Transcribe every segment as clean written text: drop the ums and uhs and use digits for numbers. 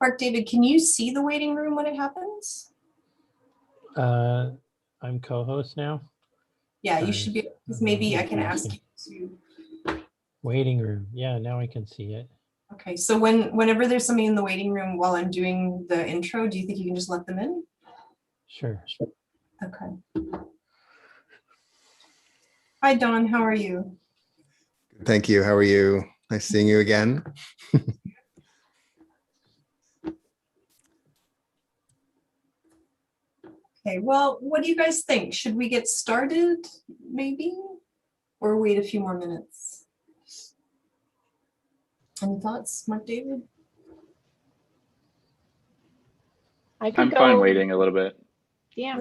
Mark David, can you see the waiting room when it happens? I'm co-host now. Yeah, you should be, maybe I can ask you to. Waiting room. Yeah, now I can see it. Okay, so whenever there's somebody in the waiting room while I'm doing the intro, do you think you can just let them in? Sure. Okay. Hi, Dawn, how are you? Thank you. How are you? Nice seeing you again. Okay, well, what do you guys think? Should we get started, maybe? Or wait a few more minutes? Any thoughts, Mark David? I'm fine waiting a little bit. Yeah,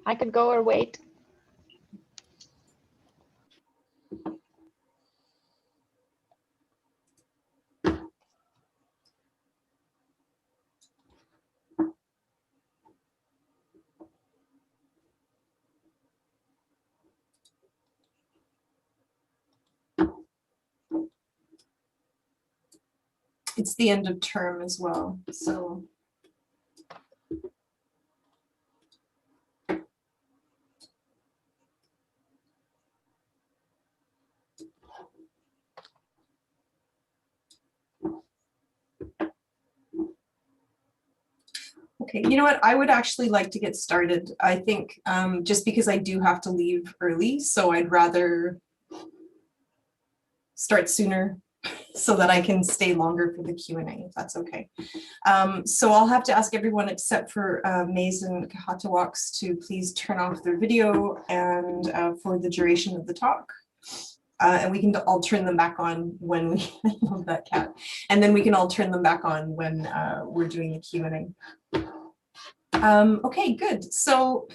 I could go or wait. It's the end of term as well, so. Okay, you know what? I would actually like to get started. I think just because I do have to leave early, so I'd rather start sooner so that I can stay longer for the Q&A, if that's okay. So I'll have to ask everyone except for Maize and Kahentawaks to please turn off their video and for the duration of the talk. And we can all turn them back on when we, I love that cat. And then we can all turn them back on when we're doing the Q&A. Okay, good. So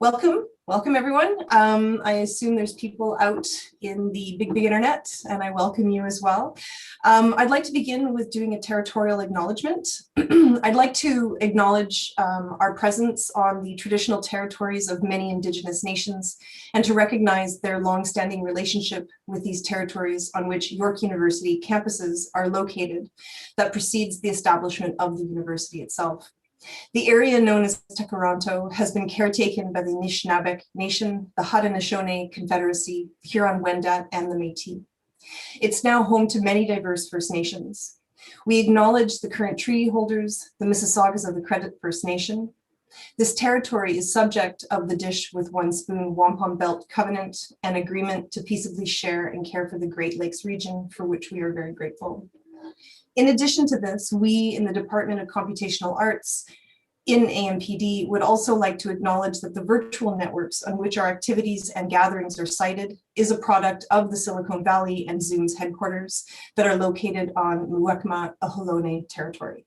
welcome everyone. I assume there's people out in the big internet, and I welcome you as well. I'd like to begin with doing a territorial acknowledgement. I'd like to acknowledge our presence on the traditional territories of many Indigenous nations and to recognize their long-standing relationship with these territories on which York University campuses are located that precedes the establishment of the university itself. The area known as Toronto has been caretaken by the Anishinaabeg Nation, the Haudenosaunee Confederacy, the Huron-Wendat, and the Métis. It's now home to many diverse First Nations. We acknowledge the current treaty holders, the Mississaugas of the Credit First Nation. This territory is subject of the Dish with One Spoon Wampum Belt Covenant, an agreement to peaceably share and care for the Great Lakes region, for which we are very grateful. In addition to this, we in the Department of Computational Arts in AMPD would also like to acknowledge that the virtual networks on which our activities and gatherings are sited is a product of the Silicon Valley and Zoom's headquarters that are located on Muwekma Ohlone territory.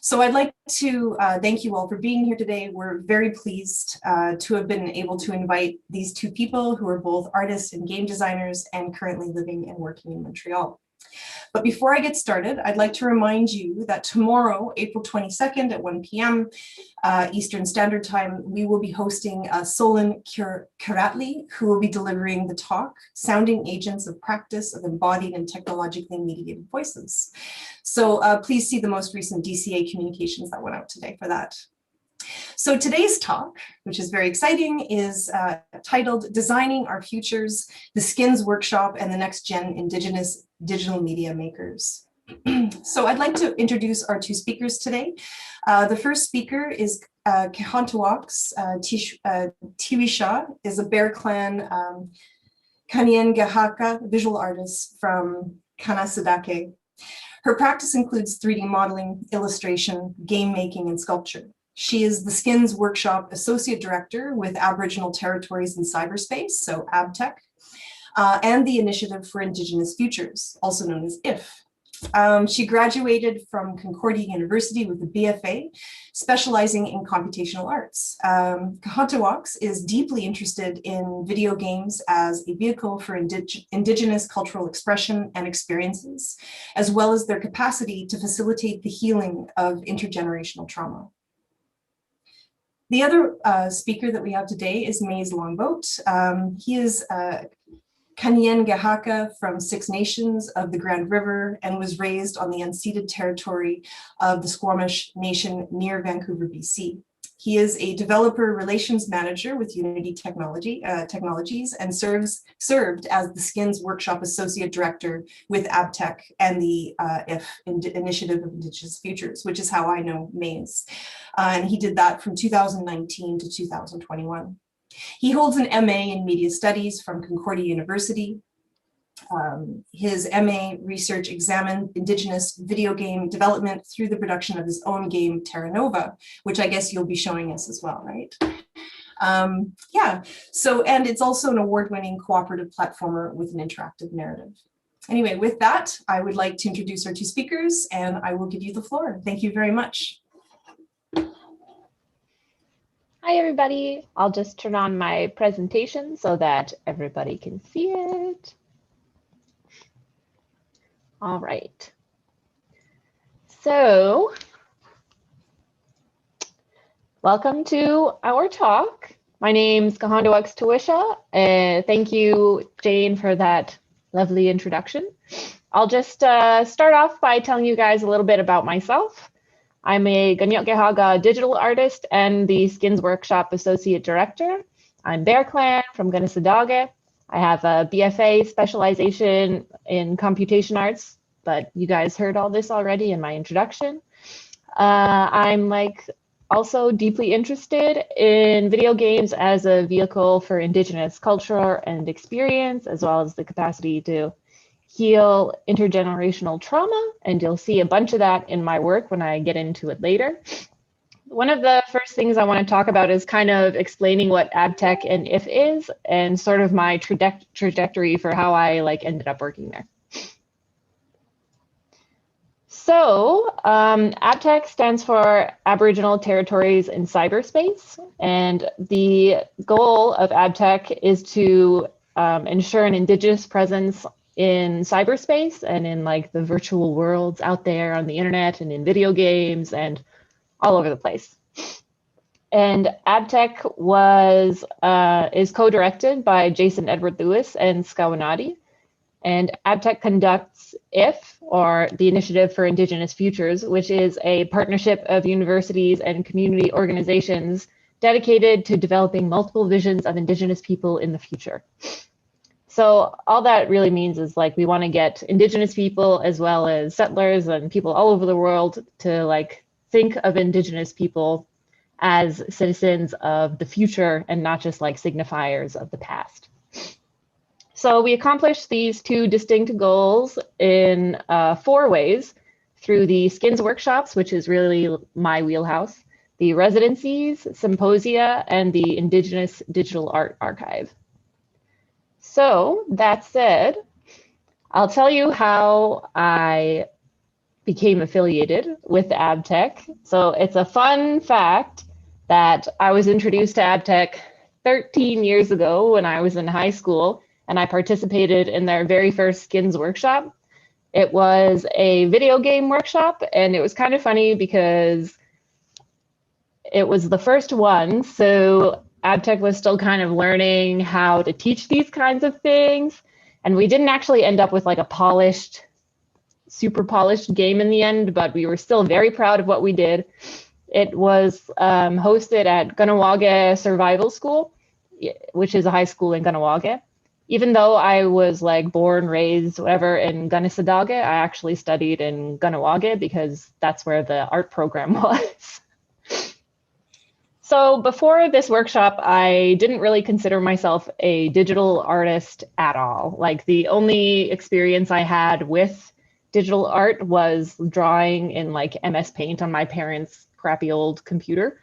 So I'd like to thank you all for being here today. We're very pleased to have been able to invite these two people who are both artists and game designers and currently living and working in Montreal. But before I get started, I'd like to remind you that tomorrow, April 22nd at 1 p.m. Eastern Standard Time, we will be hosting Solon Kiratli, who will be delivering the talk, Sounding Agents of Practice of Embodied and Technologically Mediated Voices. So please see the most recent DCA communications that went out today for that. So today's talk, which is very exciting, is titled Designing Our Futures, the Skins Workshop and the Next Gen Indigenous Digital Media Makers. So I'd like to introduce our two speakers today. The first speaker is Kahentawaks Tiewishaw, is a Bear Clan Kanien'kehá visual artist from Kanehsatake. Her practice includes 3D modeling, illustration, game making, and sculpture. She is the Skins Workshop Associate Director with Aboriginal Territories in Cyberspace, so AbTeC, and the Initiative for Indigenous Futures, also known as IF. She graduated from Concordia University with a BFA, specializing in computational arts. Kahentawaks is deeply interested in video games as a vehicle for Indigenous cultural expression and experiences, as well as their capacity to facilitate the healing of intergenerational trauma. The other speaker that we have today is Maize Longboat. He is Kanien'kehá from Six Nations of the Grand River and was raised on the unceded territory of the Squamish Nation near Vancouver, BC. He is a developer relations manager with Unity Technologies and served as the Skins Workshop Associate Director with AbTeC and the Initiative of Indigenous Futures, which is how I know Maize. And he did that from 2019 to 2021. He holds an MA in Media Studies from Concordia University. His MA research examined Indigenous video game development through the production of his own game, Terra Nova, which I guess you'll be showing us as well, right? Yeah, so, and it's also an award-winning cooperative platformer with an interactive narrative. Anyway, with that, I would like to introduce our two speakers and I will give you the floor. Thank you very much. Hi, everybody. I'll just turn on my presentation so that everybody can see it. All right. So, welcome to our talk. My name's Kahentawaks Tiewishaw, and thank you, Jane, for that lovely introduction. I'll just start off by telling you guys a little bit about myself. I'm a Kanien'kehá digital artist and the Skins Workshop Associate Director. I'm Bear Clan from Kanehsatake. I have a BFA specialization in Computation Arts, but you guys heard all this already in my introduction. I'm also deeply interested in video games as a vehicle for Indigenous culture and experience, as well as the capacity to heal intergenerational trauma, and you'll see a bunch of that in my work when I get into it later. One of the first things I want to talk about is kind of explaining what AbTeC and IF is, and sort of my trajectory for how I ended up working there. So AbTeC stands for Aboriginal Territories in Cyberspace, and the goal of AbTeC is to ensure an Indigenous presence in cyberspace and in the virtual worlds out there on the internet and in video games and all over the place. And AbTeC is co-directed by Jason Edward Lewis and Sḳwx. And AbTeC conducts IF, or the Initiative for Indigenous Futures, which is a partnership of universities and community organizations dedicated to developing multiple visions of Indigenous people in the future. So all that really means is we want to get Indigenous people as well as settlers and people all over the world to think of Indigenous people as citizens of the future and not just signifiers of the past. So we accomplish these two distinct goals in 4 ways: through the Skins workshops, which is really my wheelhouse, the residencies, symposia, and the Indigenous Digital Art Archive. So that said, I'll tell you how I became affiliated with AbTeC. So it's a fun fact that I was introduced to AbTeC 13 years ago when I was in high school, and I participated in their very first Skins workshop. It was a video game workshop, and it was kind of funny because it was the first one, so AbTeC was still kind of learning how to teach these kinds of things, and we didn't actually end up with a super polished game in the end, but we were still very proud of what we did. It was hosted at Kahnawake Survival School, which is a high school in Kahnawake. Even though I was born, raised, whatever in Kanehsatake, I actually studied in Kahnawake because that's where the art program was. So before this workshop, I didn't really consider myself a digital artist at all. The only experience I had with digital art was drawing in MS Paint on my parents' crappy old computer.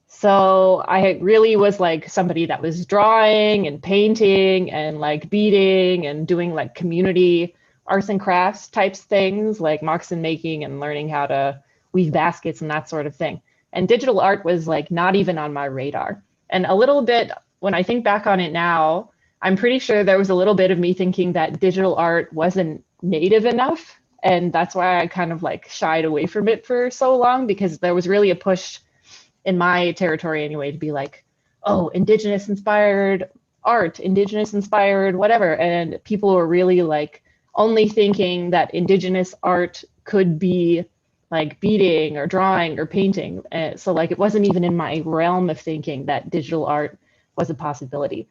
So I really was somebody that was drawing and painting and beading and doing community arts and crafts types things, moccasin making and learning how to weave baskets and that sort of thing. And digital art was not even on my radar. And a little bit, when I think back on it now, I'm pretty sure there was a little bit of me thinking that digital art wasn't native enough. And that's why I kind of shied away from it for so long, because there was really a push in my territory anyway to be oh, Indigenous inspired art, Indigenous inspired, whatever. And people were really like only thinking that Indigenous art could be like beading or drawing or painting. So like it wasn't even in my realm of thinking that digital art was a possibility.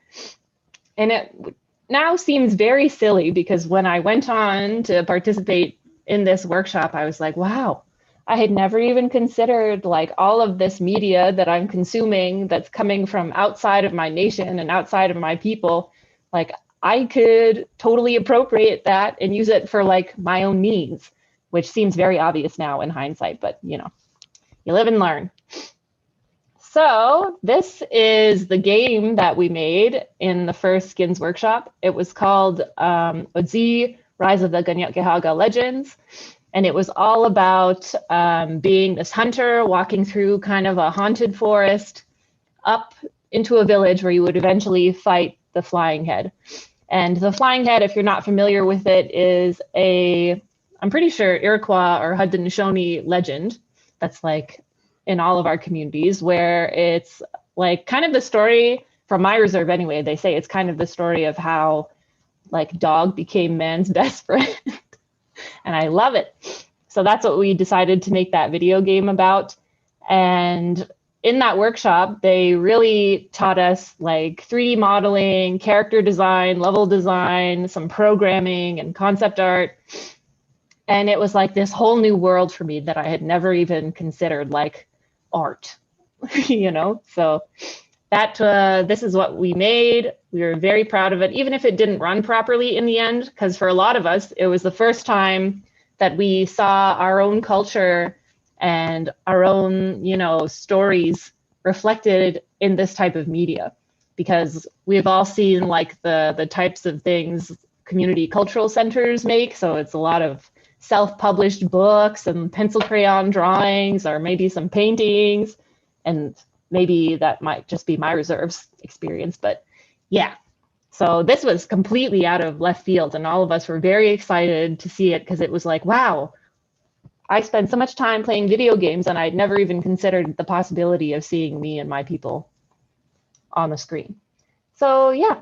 And it now seems very silly because when I went on to participate in this workshop, I was like, wow, I had never even considered like all of this media that I'm consuming that's coming from outside of my nation and outside of my people. Like I could totally appropriate that and use it for like my own needs, which seems very obvious now in hindsight, but you know, you live and learn. So this is the game that we made in the first Skins workshop. It was called Odzi, Rise of the Kanien'kehá Legends. And it was all about being this hunter walking through kind of a haunted forest up into a village where you would eventually fight the Flying Head. And the Flying Head, if you're not familiar with it, is a, I'm pretty sure, Iroquois or Haudenosaunee legend that's like in all of our communities, where it's like kind of the story from my reserve anyway. They say it's kind of the story of how like dog became man's best friend. And I love it. So that's what we decided to make that video game about. And in that workshop, they really taught us like 3D modeling, character design, level design, some programming and concept art. And it was like this whole new world for me that I had never even considered, like art, you know? So that this is what we made. We were very proud of it, even if it didn't run properly in the end, because for a lot of us, it was the first time that we saw our own culture and our own, you know, stories reflected in this type of media, because we've all seen like the types of things community cultural centers make. So it's a lot of self-published books and pencil crayon drawings, or maybe some paintings, and maybe that might just be my reserves experience, but yeah. So this was completely out of left field, and all of us were very excited to see it because it was like, wow, I spend so much time playing video games and I'd never even considered the possibility of seeing me and my people on the screen. So yeah,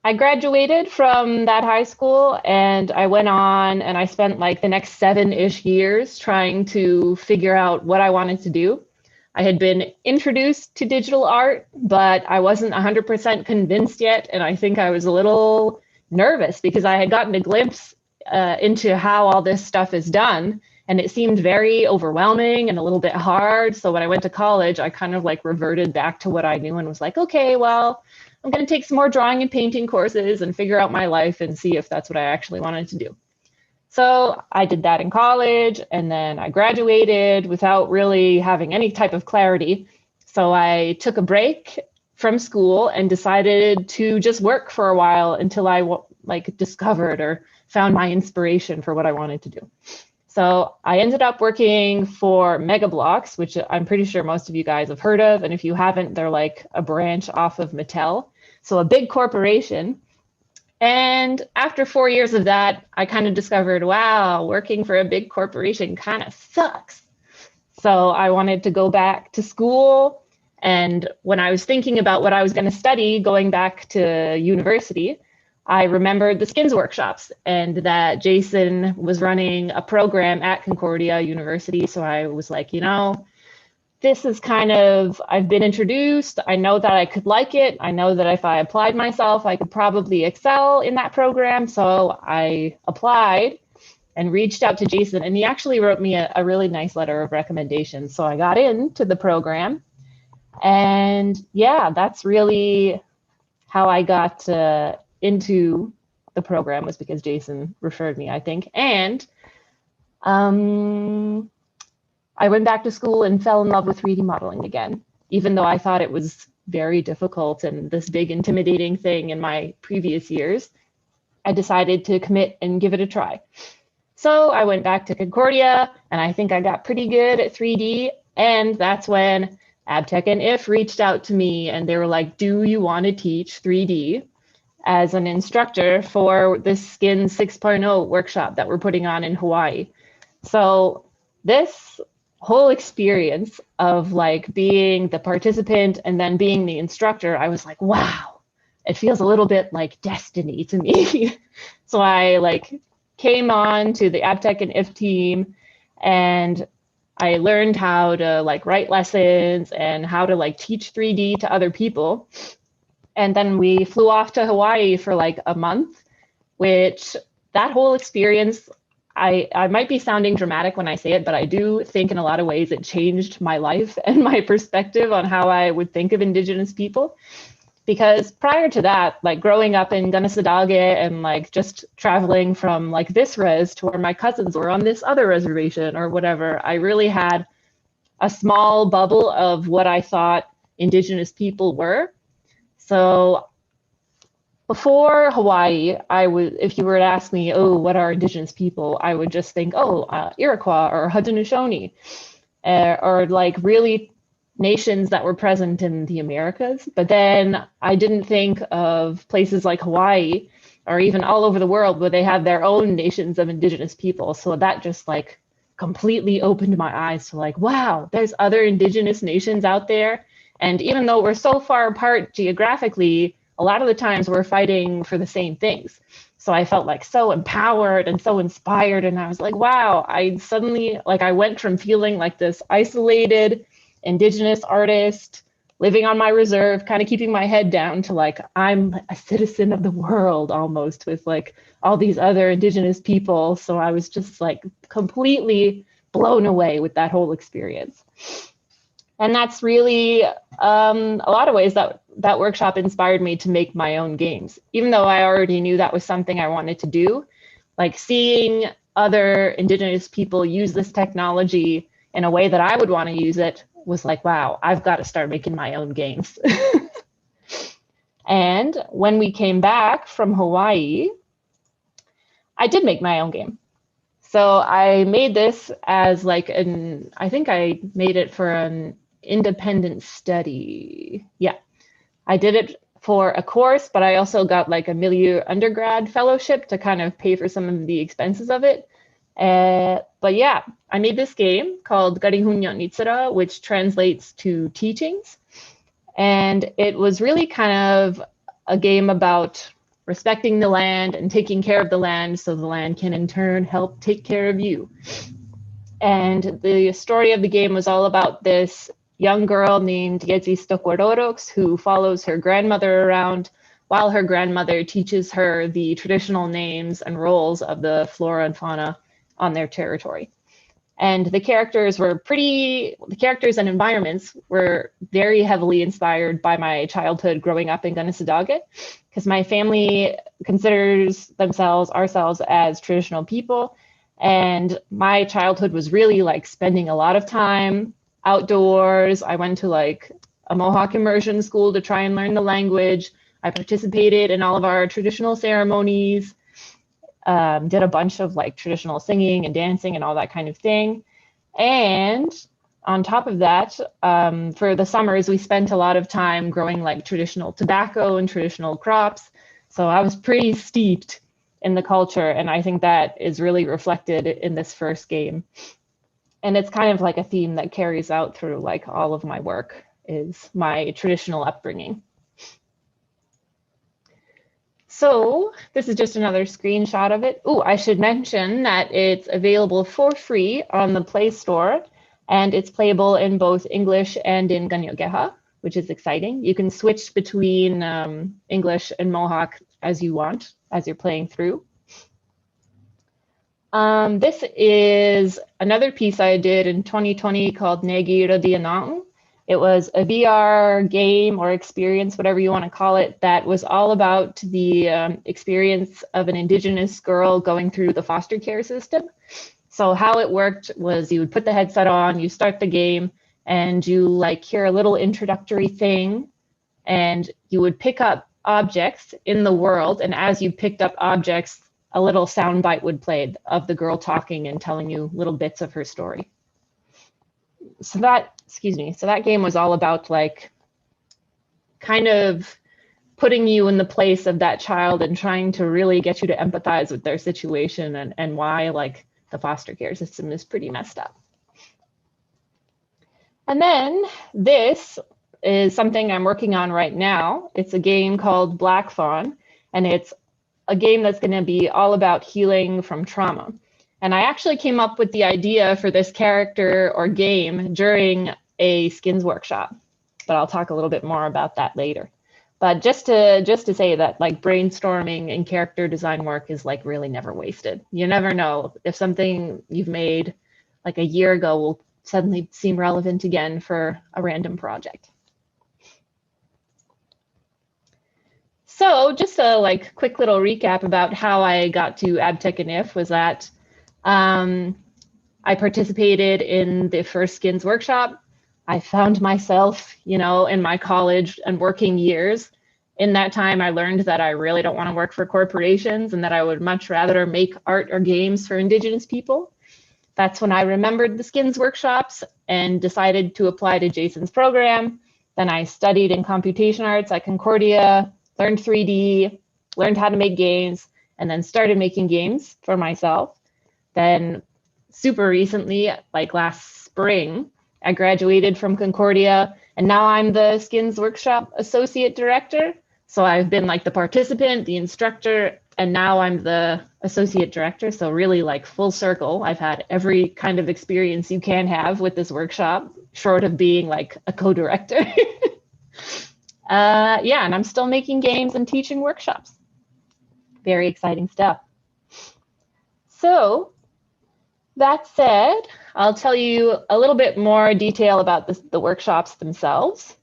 I graduated from that high school and I went on and I spent like the next 7-ish years trying to figure out what I wanted to do. I had been introduced to digital art, but I wasn't 100% convinced yet. And I think I was a little nervous because I had gotten a glimpse into how all this stuff is done. And it seemed very overwhelming and a little bit hard. So when I went to college, I kind of like reverted back to what I knew and was like, okay, well, I'm going to take some more drawing and painting courses and figure out my life and see if that's what I actually wanted to do. So I did that in college, and then I graduated without really having any type of clarity. So I took a break from school and decided to just work for a while until I like discovered or found my inspiration for what I wanted to do. So I ended up working for Mega Bloks, which I'm pretty sure most of you guys have heard of. And if you haven't, they're like a branch off of Mattel. So a big corporation. And after 4 years of that, I kind of discovered, wow, working for a big corporation kind of sucks. So I wanted to go back to school. And when I was thinking about what I was going to study going back to university, I remembered the Skins workshops and that Jason was running a program at Concordia University. So I was like, you know, this is kind of, I've been introduced. I know that I could like it. I know that if I applied myself, I could probably excel in that program. So I applied and reached out to Jason, and he actually wrote me a really nice letter of recommendation. So I got into the program, and yeah, that's really how I got into the program, was because Jason referred me, I think. And I went back to school and fell in love with 3D modeling again, even though I thought it was very difficult and this big intimidating thing in my previous years. I decided to commit and give it a try. So I went back to Concordia, and I think I got pretty good at 3D. And that's when AbTeC and IF reached out to me, and they were like, do you want to teach 3D as an instructor for this Skins 6.0 workshop that we're putting on in Hawaii? So this whole experience of like being the participant and then being the instructor, I was like, wow, it feels a little bit like destiny to me. So I like came on to the AbTeC and IF team, and I learned how to like write lessons and how to like teach 3D to other people. And then we flew off to Hawaii for like a month, which that whole experience, I might be sounding dramatic when I say it, but I do think in a lot of ways it changed my life and my perspective on how I would think of Indigenous people. Because prior to that, like growing up in Kanehsatake and like just traveling from like this res to where my cousins were on this other reservation or whatever, I really had a small bubble of what I thought Indigenous people were. So before Hawaii, I would, if you were to ask me, oh, what are Indigenous people? I would just think, oh, Iroquois or Haudenosaunee, or like really nations that were present in the Americas. But then I didn't think of places like Hawaii or even all over the world where they have their own nations of Indigenous people. So that just like completely opened my eyes to like, wow, there's other Indigenous nations out there. And even though we're so far apart geographically, a lot of the times we're fighting for the same things. So I felt like so empowered and so inspired. And I was like, wow, I suddenly, like I went from feeling like this isolated Indigenous artist living on my reserve, kind of keeping my head down, to like, I'm a citizen of the world almost, with like all these other Indigenous people. So I was just like completely blown away with that whole experience. And that's really a lot of ways that that workshop inspired me to make my own games. Even though I already knew that was something I wanted to do, like seeing other Indigenous people use this technology in a way that I would want to use it was like, wow, I've got to start making my own games. And when we came back from Hawaii, I did make my own game. So I made this as like I think I made it for an independent study. Yeah, I did it for a course, but I also got like a milieu undergrad fellowship to kind of pay for some of the expenses of it. But yeah, I made this game called Negira, which translates to teachings. And it was really kind of a game about respecting the land and taking care of the land so the land can in turn help take care of you. And the story of the game was all about this young girl named Sďwx who follows her grandmother around while her grandmother teaches her the traditional names and roles of the flora and fauna on their territory. And the characters and environments were very heavily inspired by my childhood growing up in Kanehsatake, because my family considers ourselves as traditional people. And my childhood was really like spending a lot of time outdoors. I went to like a Mohawk immersion school to try and learn the language. I participated in all of our traditional ceremonies. Did a bunch of like traditional singing and dancing and all that kind of thing. And on top of that, for the summers, we spent a lot of time growing like traditional tobacco and traditional crops. So I was pretty steeped in the culture. And I think that is really reflected in this first game. And it's kind of like a theme that carries out through like all of my work, is my traditional upbringing. So this is just another screenshot of it. Oh, I should mention that it's available for free on the Play Store, and it's playable in both English and in Kanien'kehá, which is exciting. You can switch between English and Mohawk as you want, as you're playing through. This is another piece I did in 2020 called Negira Diana. It was a VR game or experience, whatever you want to call it, that was all about the experience of an Indigenous girl going through the foster care system. So how it worked was you would put the headset on, you start the game, and you like hear a little introductory thing, and you would pick up objects in the world. And as you picked up objects, a little soundbite would play of the girl talking and telling you little bits of her story. So that game was all about like kind of putting you in the place of that child and trying to really get you to empathize with their situation and why like the foster care system is pretty messed up. And then this is something I'm working on right now. It's a game called Black Fawn, and it's a game that's going to be all about healing from trauma. And I actually came up with the idea for this character or game during a skins workshop, but I'll talk a little bit more about that later. But just to say that like brainstorming and character design work is like really never wasted. You never know if something you've made like a year ago will suddenly seem relevant again for a random project. So just a like quick little recap about how I got to AbTeC and IF was that I participated in the first skins workshop. I found myself, you know, in my college and working years. In that time, I learned that I really don't want to work for corporations and that I would much rather make art or games for Indigenous people. That's when I remembered the skins workshops and decided to apply to Jason's program. Then I studied in Computation Arts at Concordia, learned 3D, learned how to make games, and then started making games for myself. Then super recently, like last spring, I graduated from Concordia, and now I'm the Skins Workshop Associate Director. So I've been like the participant, the instructor, and now I'm the Associate Director. So really like full circle. I've had every kind of experience you can have with this workshop, short of being like a co-director. Yeah, and I'm still making games and teaching workshops. Very exciting stuff. So that said, I'll tell you a little bit more detail about the workshops themselves.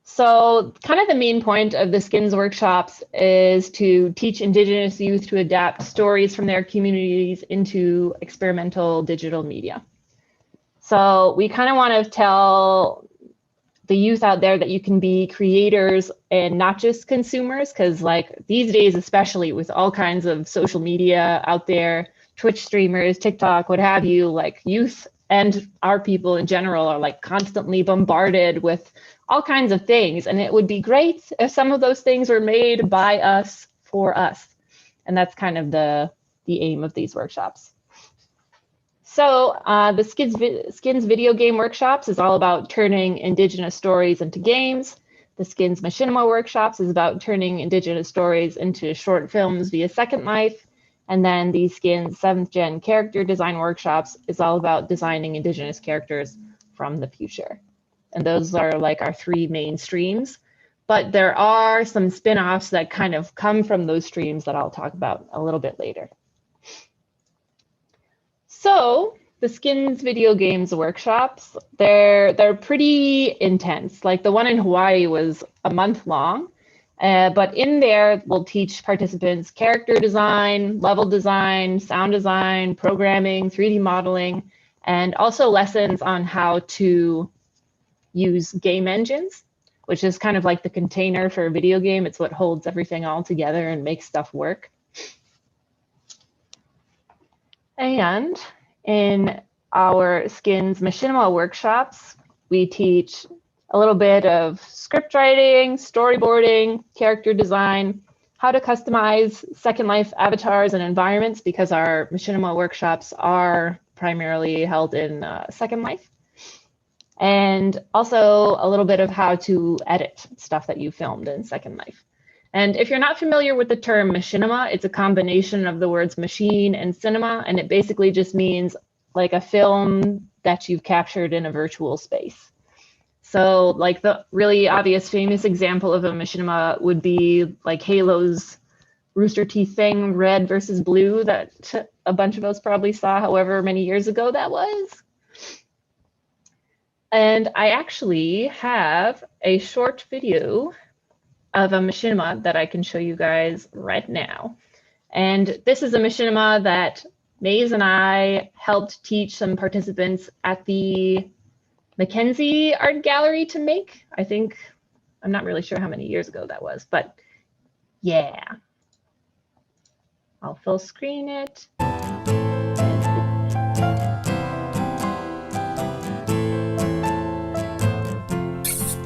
So kind of the main point of the skins workshops is to teach Indigenous youth to adapt stories from their communities into experimental digital media. So we kind of want to tell the youth out there that you can be creators and not just consumers, because like these days, especially with all kinds of social media out there, Twitch streamers, TikTok, what have you, like youth and our people in general are like constantly bombarded with all kinds of things. And it would be great if some of those things were made by us for us. And that's kind of the aim of these workshops. So the Skins video game workshops is all about turning Indigenous stories into games. The Skins Machinima workshops is about turning Indigenous stories into short films via Second Life. And then the Skins 7th Gen character design workshops is all about designing Indigenous characters from the future. And those are like our three main streams. But there are some spin-offs that kind of come from those streams that I'll talk about a little bit later. So the Skins video games workshops, they're pretty intense. Like the one in Hawaii was a month long. But in there, we'll teach participants character design, level design, sound design, programming, 3D modeling, and also lessons on how to use game engines, which is kind of like the container for a video game. It's what holds everything all together and makes stuff work. And in our Skins Machinima workshops, we teach a little bit of script writing, storyboarding, character design, how to customize Second Life avatars and environments, because our Machinima workshops are primarily held in Second Life. And also a little bit of how to edit stuff that you filmed in Second Life. And if you're not familiar with the term machinima, it's a combination of the words machine and cinema, and it basically just means like a film that you've captured in a virtual space. So like the really obvious famous example of a machinima would be like Halo's Rooster Teeth thing, red versus blue, that a bunch of us probably saw however many years ago that was. And I actually have a short video of a machinima that I can show you guys right now. And this is a machinima that Maize and I helped teach some participants at the Mackenzie Art Gallery to make. I think, I'm not really sure how many years ago that was, but yeah. I'll full screen it.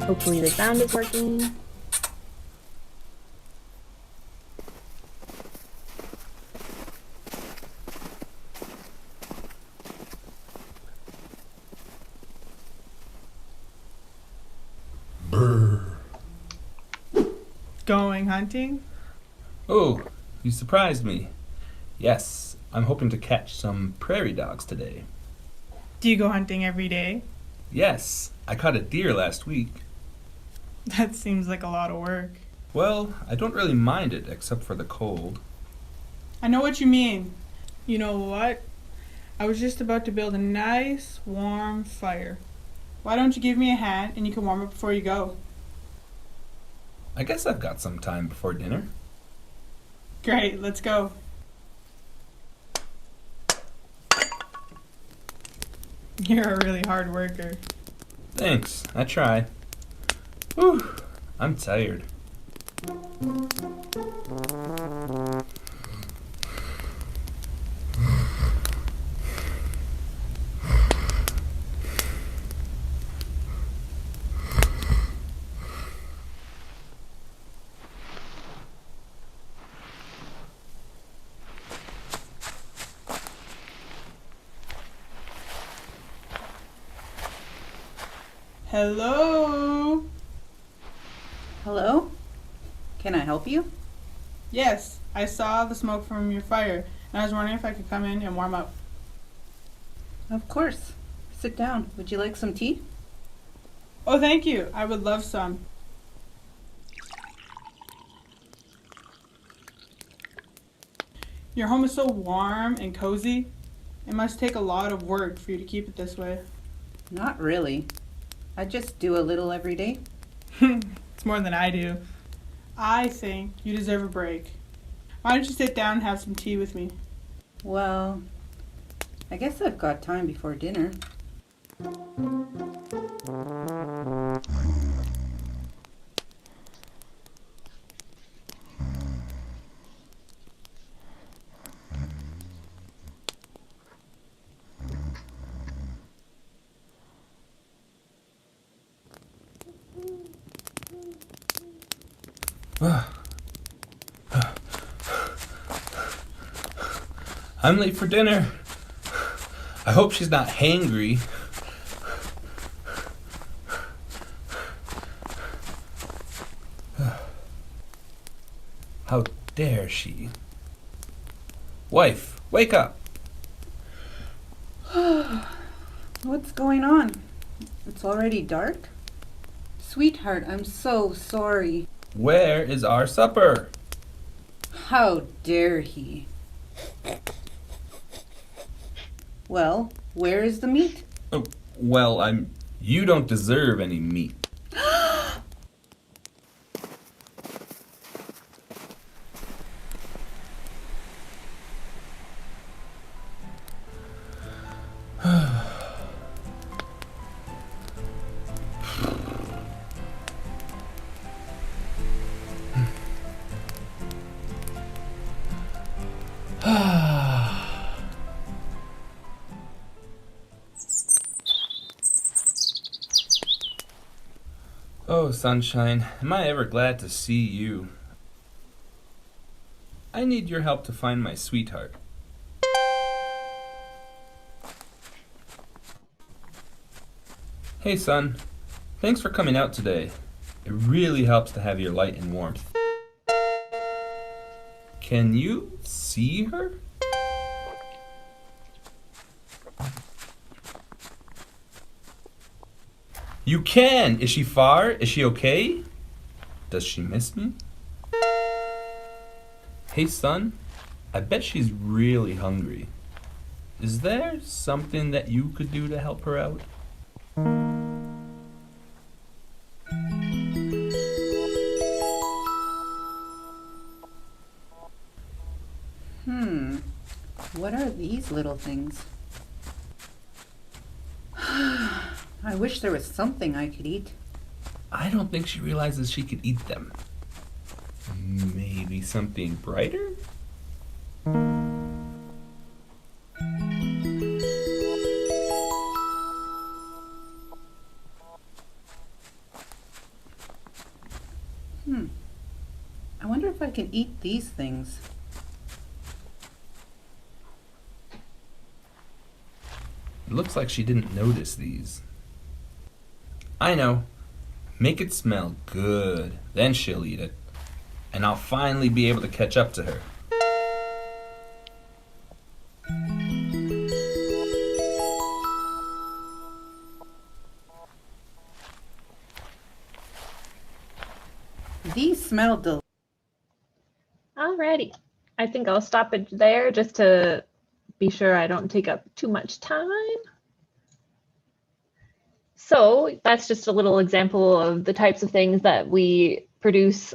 Hopefully the sound is working. Going hunting? Oh, you surprised me. Yes, I'm hoping to catch some prairie dogs today. Do you go hunting every day? Yes, I caught a deer last week. That seems like a lot of work. Well, I don't really mind it except for the cold. I know what you mean. You know what? I was just about to build a nice, warm fire. Why don't you give me a hand and you can warm up before you go? I guess I've got some time before dinner. Great, let's go. You're a really hard worker. Thanks, I try. Whew, I'm tired. Hello? Hello? Can I help you? Yes, I saw the smoke from your fire, and I was wondering if I could come in and warm up. Of course. Sit down. Would you like some tea? Oh, thank you. I would love some. Your home is so warm and cozy. It must take a lot of work for you to keep it this way. Not really. I just do a little every day. It's more than I do. I think you deserve a break. Why don't you sit down and have some tea with me? Well, I guess I've got time before dinner. I'm late for dinner. I hope she's not hangry. How dare she? Wife, wake up. What's going on? It's already dark? Sweetheart, I'm so sorry. Where is our supper? How dare he? Well, where is the meat? Oh, well, you don't deserve any meat. Oh, sunshine, am I ever glad to see you. I need your help to find my sweetheart. Hey, son. Thanks for coming out today. It really helps to have your light and warmth. Can you see her? You can! Is she far? Is she okay? Does she miss me? Hey, son. I bet she's really hungry. Is there something that you could do to help her out? What are these little things? I wish there was something I could eat. I don't think she realizes she could eat them. Maybe something brighter? I wonder if I can eat these things. It looks like she didn't notice these. I know. Make it smell good, then she'll eat it. And I'll finally be able to catch up to her. These smell delicious. Alrighty. I think I'll stop it there just to be sure I don't take up too much time. So that's just a little example of the types of things that we produce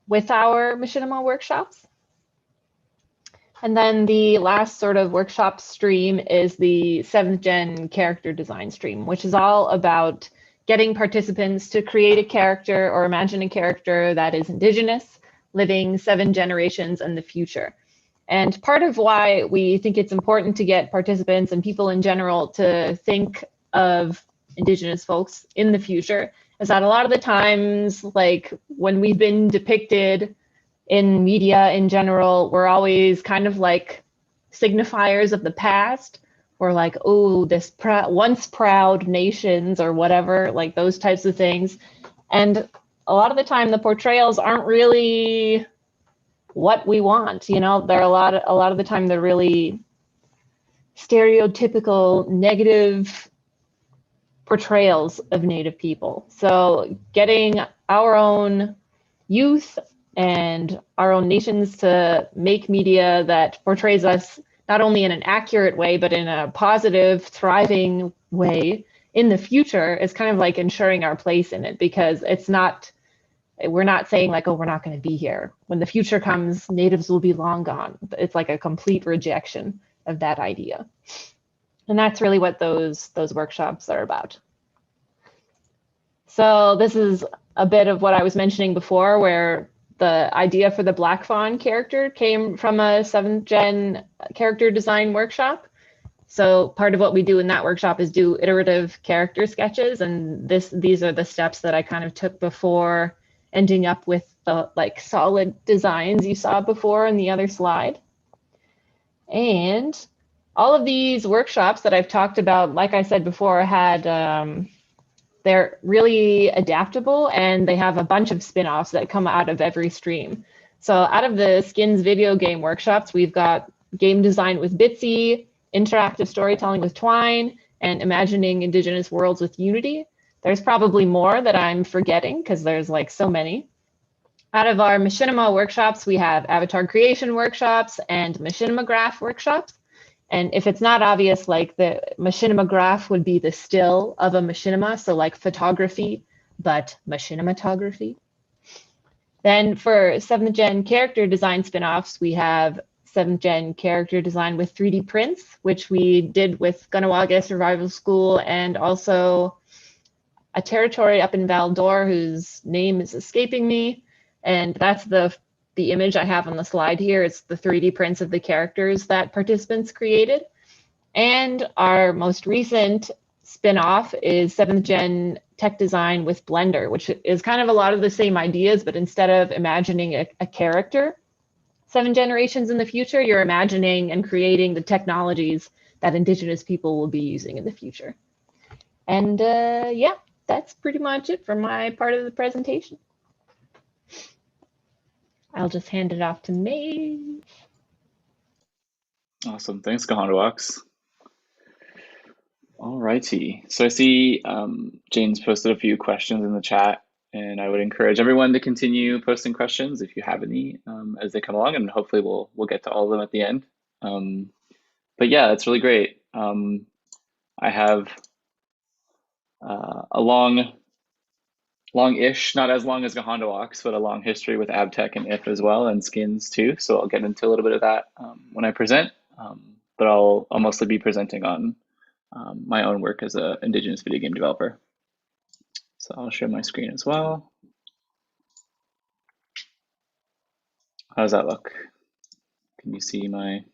with our machinima workshops. And then the last sort of workshop stream is the 7th gen character design stream, which is all about getting participants to create a character or imagine a character that is Indigenous, living 7 generations in the future. And part of why we think it's important to get participants and people in general to think of Indigenous folks in the future is that a lot of the times, like when we've been depicted in media in general, we're always kind of like signifiers of the past. We're like, oh, this once proud nations or whatever, like those types of things. And a lot of the time, the portrayals aren't really what we want. You know, they're a lot of the time they're really stereotypical, negative portrayals of Native people. So getting our own youth and our own nations to make media that portrays us not only in an accurate way, but in a positive, thriving way in the future is kind of like ensuring our place in it, because it's not, we're not saying like, oh, we're not going to be here. When the future comes, natives will be long gone. It's like a complete rejection of that idea. And that's really what those workshops are about. So this is a bit of what I was mentioning before, where the idea for the Black Fawn character came from a 7th gen character design workshop. So part of what we do in that workshop is do iterative character sketches. And these are the steps that I kind of took before ending up with the like solid designs you saw before in the other slide. And all of these workshops that I've talked about, like I said before, had they're really adaptable, and they have a bunch of spin-offs that come out of every stream. So out of the Skins video game workshops, we've got game design with Bitsy, interactive storytelling with Twine, and imagining Indigenous worlds with Unity. There's probably more that I'm forgetting because there's like so many. Out of our machinima workshops, we have avatar creation workshops and machinima graph workshops. And if it's not obvious, like the machinima graph would be the still of a machinima, so like photography, but machinimatography. Then for 7th gen character design spinoffs, we have 7th gen character design with 3D prints, which we did with Kahnawake Survival School, and also a territory up in Val-d'Or whose name is escaping me. And that's the image I have on the slide here. It's the 3D prints of the characters that participants created. And our most recent spin-off is 7th gen tech design with Blender, which is kind of a lot of the same ideas, but instead of imagining a character 7 generations in the future, you're imagining and creating the technologies that Indigenous people will be using in the future. And yeah, that's pretty much it for my part of the presentation. I'll just hand it off to Maize. Awesome. Thanks, Kahentawaks. All righty. So I see Jane's posted a few questions in the chat, and I would encourage everyone to continue posting questions if you have any as they come along, and hopefully we'll get to all of them at the end. But yeah, it's really great. I have a long-ish, not as long as Kahentawaks, but a long history with AbTeC and IF as well, and Skins too. So I'll get into a little bit of that when I present, but I'll mostly be presenting on my own work as an Indigenous video game developer. So I'll share my screen as well. How does that look? Can you see my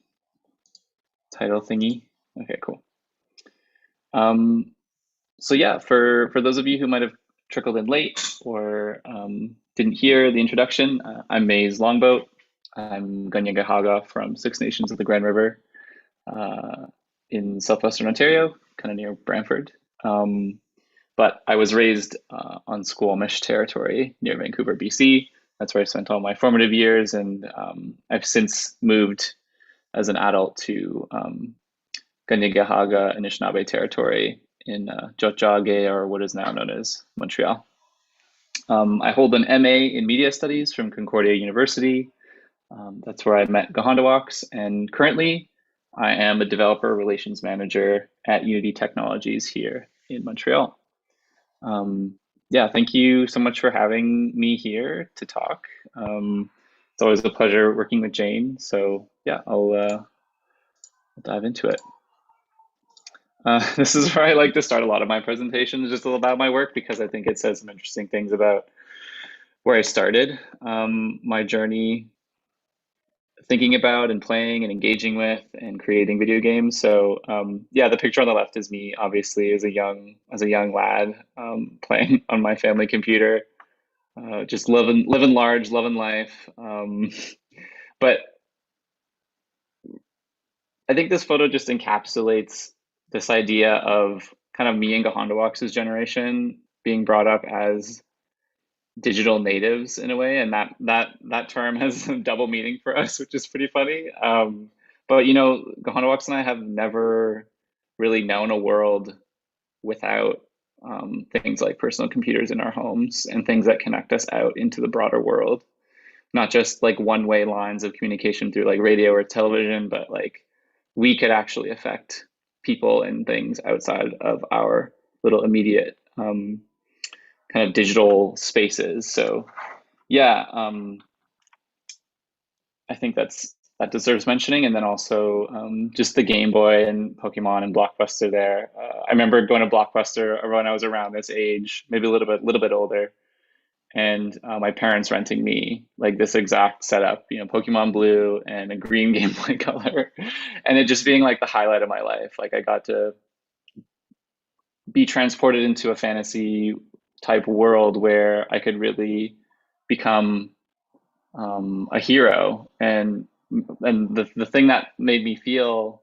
title thingy? Okay, cool. So yeah, for those of you who might have trickled in late or didn't hear the introduction, I'm Maize Longboat. I'm Kanien'kehá from Six Nations of the Grand River in southwestern Ontario, kind of near Brantford. But I was raised on Squamish territory near Vancouver, BC. That's where I spent all my formative years, and I've since moved as an adult to Kanien'kehá Anishinaabe territory in Tiohtià:ke, or what is now known as Montreal. I hold an MA in Media Studies from Concordia University. That's where I met Kahentawaks, and currently I am a developer relations manager at Unity Technologies here in Montreal. Yeah, thank you so much for having me here to talk. It's always a pleasure working with Jane. So yeah, I'll dive into it. This is where I like to start a lot of my presentations, just a little about my work, because I think it says some interesting things about where I started my journey thinking about and playing and engaging with and creating video games. So yeah, the picture on the left is me, obviously, as a young lad playing on my family computer, just living large, loving life. But I think this photo just encapsulates this idea of kind of me and Kahentawaks' generation being brought up as digital natives in a way, and that term has a double meaning for us, which is pretty funny. But you know, Kahentawaks and I have never really known a world without things like personal computers in our homes and things that connect us out into the broader world. Not just like one-way lines of communication through like radio or television, but like we could actually affect people and things outside of our little immediate kind of digital spaces. So yeah, I think that deserves mentioning. And then also just the Game Boy and Pokemon and Blockbuster there. I remember going to Blockbuster when I was around this age, maybe a little bit older, and my parents renting me like this exact setup, you know, Pokemon Blue and a green Game Boy Color, and it just being like the highlight of my life. Like I got to be transported into a fantasy type world where I could really become a hero, and the thing that made me feel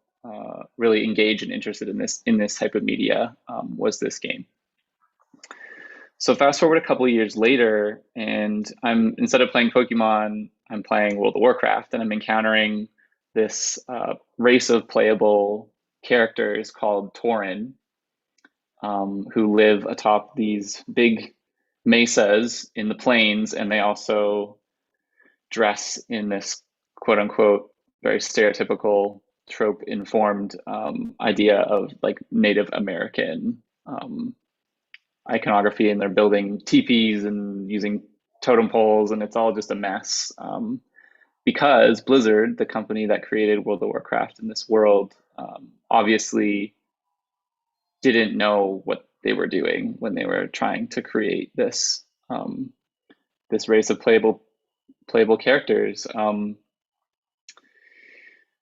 really engaged and interested in this type of media was this game. So fast forward a couple of years later, and I'm, instead of playing Pokemon, I'm playing World of Warcraft, and I'm encountering this race of playable characters called Tauren, who live atop these big mesas in the plains, and they also dress in this quote unquote very stereotypical trope informed idea of like Native American iconography, and they're building teepees and using totem poles, and it's all just a mess because Blizzard, the company that created World of Warcraft in this world, obviously didn't know what they were doing when they were trying to create this this race of playable characters.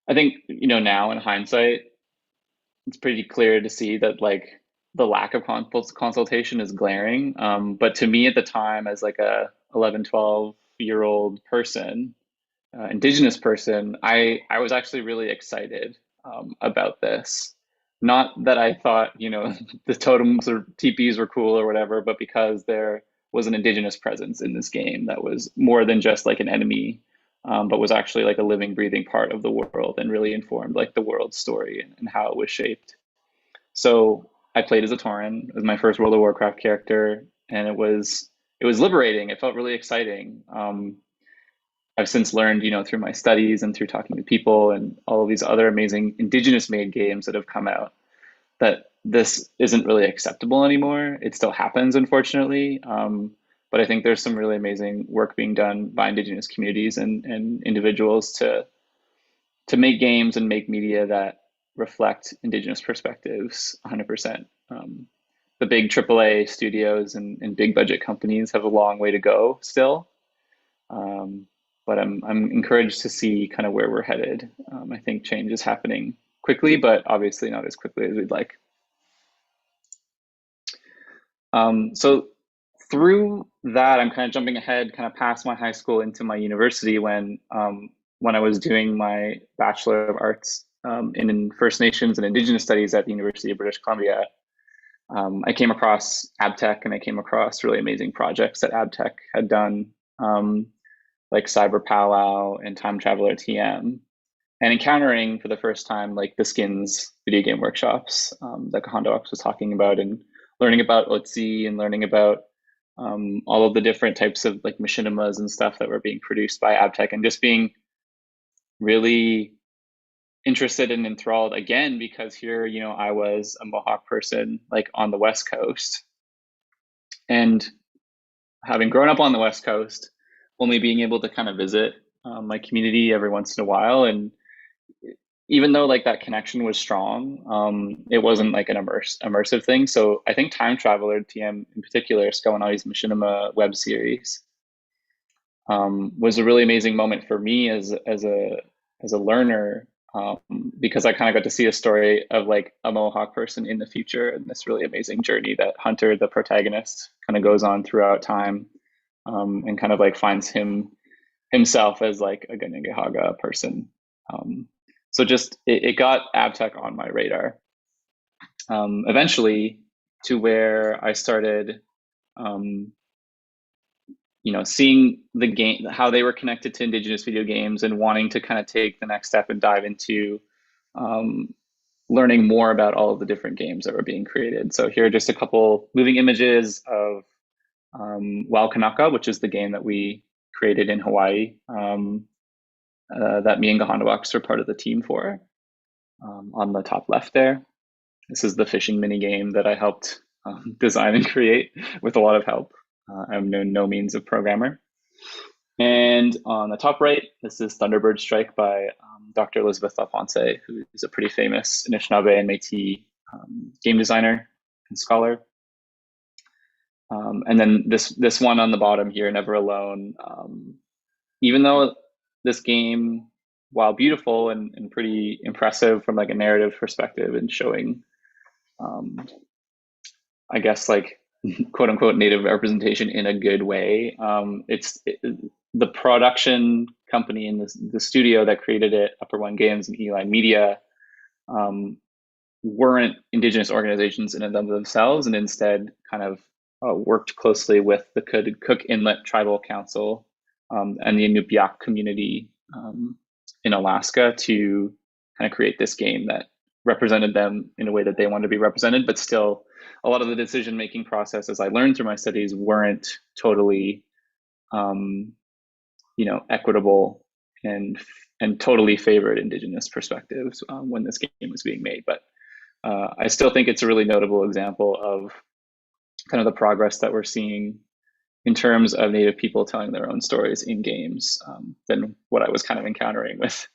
I think, you know, now in hindsight, it's pretty clear to see that like the lack of consultation is glaring. But to me at the time, as like a 11, 12-year-old person, Indigenous person, I was actually really excited about this. Not that I thought, you know, the totems or teepees were cool or whatever, but because there was an Indigenous presence in this game that was more than just like an enemy, but was actually like a living, breathing part of the world and really informed like the world's story and how it was shaped. So I played as a Tauren. It was my first World of Warcraft character, and it was liberating. It felt really exciting. I've since learned, you know, through my studies and through talking to people and all of these other amazing Indigenous made games that have come out, that this isn't really acceptable anymore. It still happens, unfortunately. But I think there's some really amazing work being done by Indigenous communities and individuals to make games and make media that reflect Indigenous perspectives 100%. The big AAA studios and big budget companies have a long way to go still. But I'm encouraged to see kind of where we're headed. I think change is happening quickly, but obviously not as quickly as we'd like. So through that, I'm kind of jumping ahead, kind of past my high school into my university when I was doing my Bachelor of Arts in First Nations and Indigenous Studies at the University of British Columbia. I came across AbTeC, and I came across really amazing projects that AbTeC had done, like Cyber Powwow and Time Traveler TM, and encountering for the first time like the Skins video game workshops that Kahentawaks was talking about, and learning about Otzi and learning about all of the different types of like machinimas and stuff that were being produced by AbTeC, and just being really interested and enthralled again, because here, you know, I was a Mohawk person like on the West Coast, and having grown up on the West Coast, only being able to kind of visit my community every once in a while. And even though like that connection was strong, it wasn't like an immersive thing. So I think Time Traveler TM in particular, Sḳwx Machinima web series, was a really amazing moment for me as a learner, because I kind of got to see a story of like a Mohawk person in the future, and this really amazing journey that Hunter, the protagonist, kind of goes on throughout time, and kind of like finds himself as like a Kanien'kehá person. So just it got AbTeC on my radar. Eventually, to where I started, you know, seeing the game, how they were connected to Indigenous video games, and wanting to kind of take the next step and dive into learning more about all of the different games that were being created. So here are just a couple moving images of Kanehsatake, which is the game that we created in Hawaii, that me and Kahentawaks are part of the team for. On the top left there, this is the fishing mini game that I helped design and create with a lot of help. I'm no means a programmer. And on the top right, this is Thunderbird Strike by Dr. Elizabeth LaFonce, who is a pretty famous Anishinaabe and Métis game designer and scholar. And then this one on the bottom here, Never Alone. Even though this game, while beautiful and pretty impressive from like a narrative perspective and showing, I guess like quote unquote native representation in a good way, the production company and the studio that created it, Upper One Games and Eli Media, weren't Indigenous organizations in and of themselves, and instead kind of worked closely with the Cook Inlet Tribal Council and the Inupiaq community in Alaska to kind of create this game that represented them in a way that they wanted to be represented, but still a lot of the decision-making process, as I learned through my studies, weren't totally you know, equitable and totally favored Indigenous perspectives when this game was being made. But I still think it's a really notable example of kind of the progress that we're seeing in terms of Native people telling their own stories in games than what I was kind of encountering with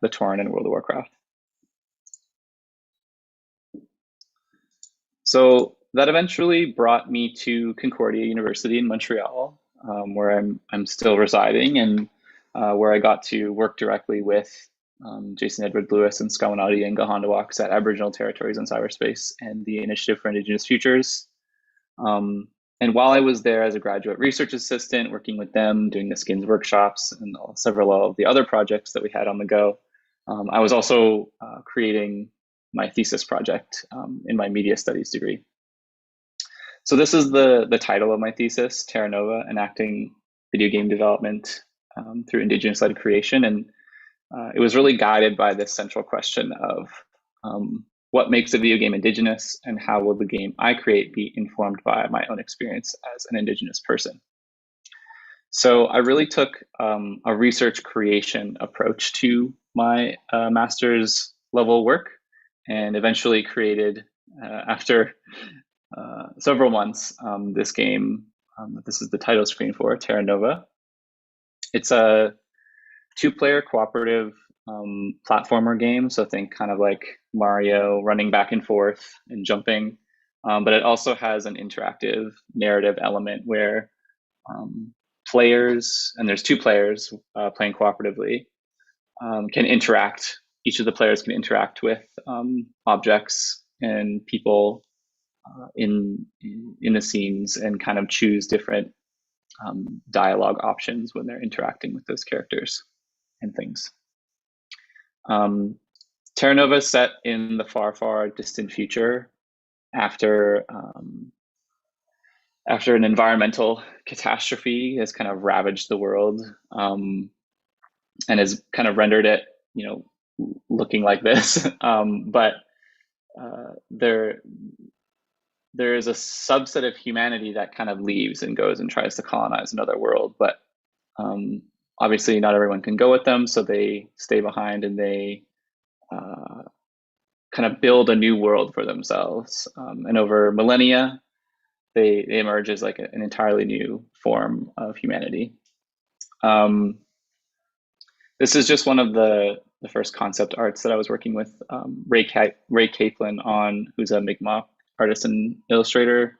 the Torn and World of Warcraft. So that eventually brought me to Concordia University in Montreal, where I'm still residing, and where I got to work directly with Jason Edward Lewis and Sḳwx and Kahentawaks at Aboriginal Territories in Cyberspace and the Initiative for Indigenous Futures. And while I was there as a graduate research assistant, working with them, doing the Skins workshops and several of the other projects that we had on the go, I was also creating my thesis project in my media studies degree. So this is the title of my thesis, Terra Nova, Enacting Video Game Development through Indigenous-led Creation. And it was really guided by this central question of what makes a video game Indigenous, and how will the game I create be informed by my own experience as an Indigenous person? So I really took a research creation approach to my master's level work, and eventually created, after several months, this game that this is the title screen for, Terra Nova. It's a 2-player cooperative platformer game. So think kind of like Mario, running back and forth and jumping. But it also has an interactive narrative element where players, and there's 2 players playing cooperatively, can interact. Each of the players can interact with objects and people in the scenes, and kind of choose different dialogue options when they're interacting with those characters and things. Terra Nova is set in the far, far distant future, after after an environmental catastrophe has kind of ravaged the world, and has kind of rendered it, looking like this. But there is a subset of humanity that kind of leaves and goes and tries to colonize another world. But obviously not everyone can go with them, so they stay behind and they kind of build a new world for themselves. And over millennia, they emerge as like an entirely new form of humanity. This is just one of the first concept arts that I was working with Ray Caplan on, who's a Mi'kmaq artist and illustrator.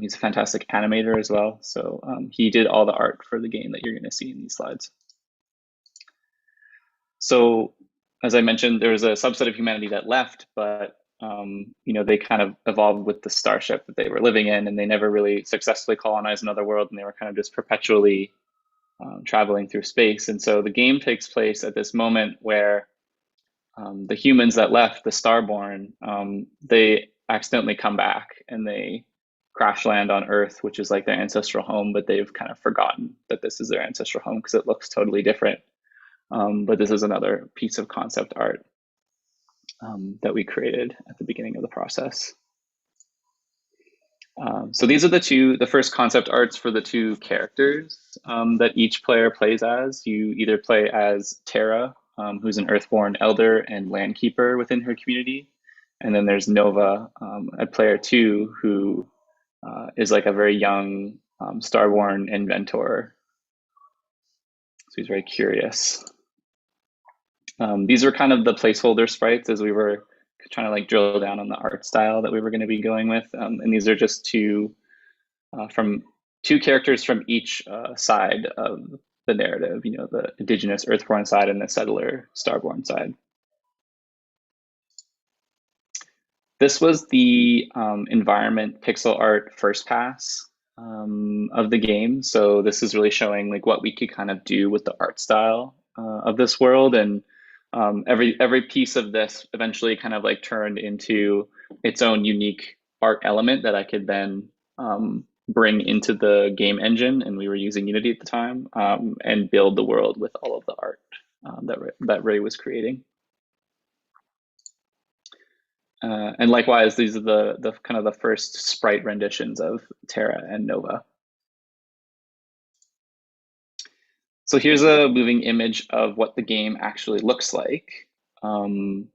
He's a fantastic animator as well. So he did all the art for the game that you're going to see in these slides. So as I mentioned, there was a subset of humanity that left, but they kind of evolved with the starship that they were living in, and they never really successfully colonized another world, and they were kind of just perpetually traveling through space. And so the game takes place at this moment where the humans that left, the Starborn, they accidentally come back and they crash land on Earth, which is like their ancestral home, but they've kind of forgotten that this is their ancestral home because it looks totally different. But this is another piece of concept art that we created at the beginning of the process. So these are the first concept arts for the two characters that each player plays as. You either play as Terra, who's an Earthborn elder and landkeeper within her community. And then there's Nova, a player 2, who is like a very young Starborn inventor. So he's very curious. These were kind of the placeholder sprites as we were trying to like drill down on the art style that we were going to be going with. And these are just two characters from each side of the narrative, the Indigenous Earthborn side and the settler Starborn side. This was the environment pixel art first pass of the game. So this is really showing like what we could kind of do with the art style of this world. And every piece of this eventually kind of like turned into its own unique art element that I could then bring into the game engine, and we were using Unity at the time, and build the world with all of the art that Ray was creating. And likewise, these are the kind of the first sprite renditions of Terra and Nova. So here's a moving image of what the game actually looks like. You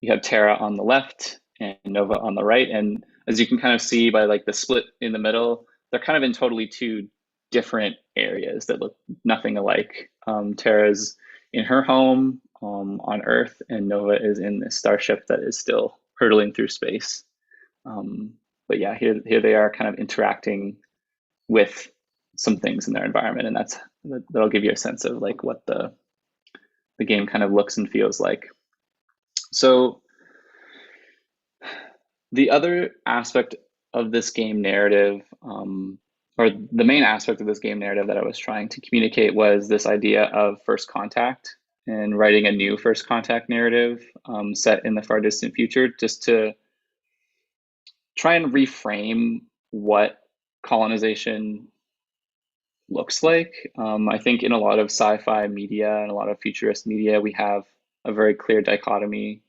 have Terra on the left and Nova on the right. And as you can kind of see by like the split in the middle, they're kind of in totally two different areas that look nothing alike. Terra's in her home on Earth, and Nova is in this starship that is still hurtling through space. But yeah, here they are kind of interacting with some things in their environment, and that'll give you a sense of like what the game kind of looks and feels like. So the other aspect of this game narrative, or the main aspect of this game narrative that I was trying to communicate, was this idea of first contact and writing a new first contact narrative set in the far distant future, just to try and reframe what colonization looks like. I think in a lot of sci-fi media and a lot of futurist media, we have a very clear dichotomy: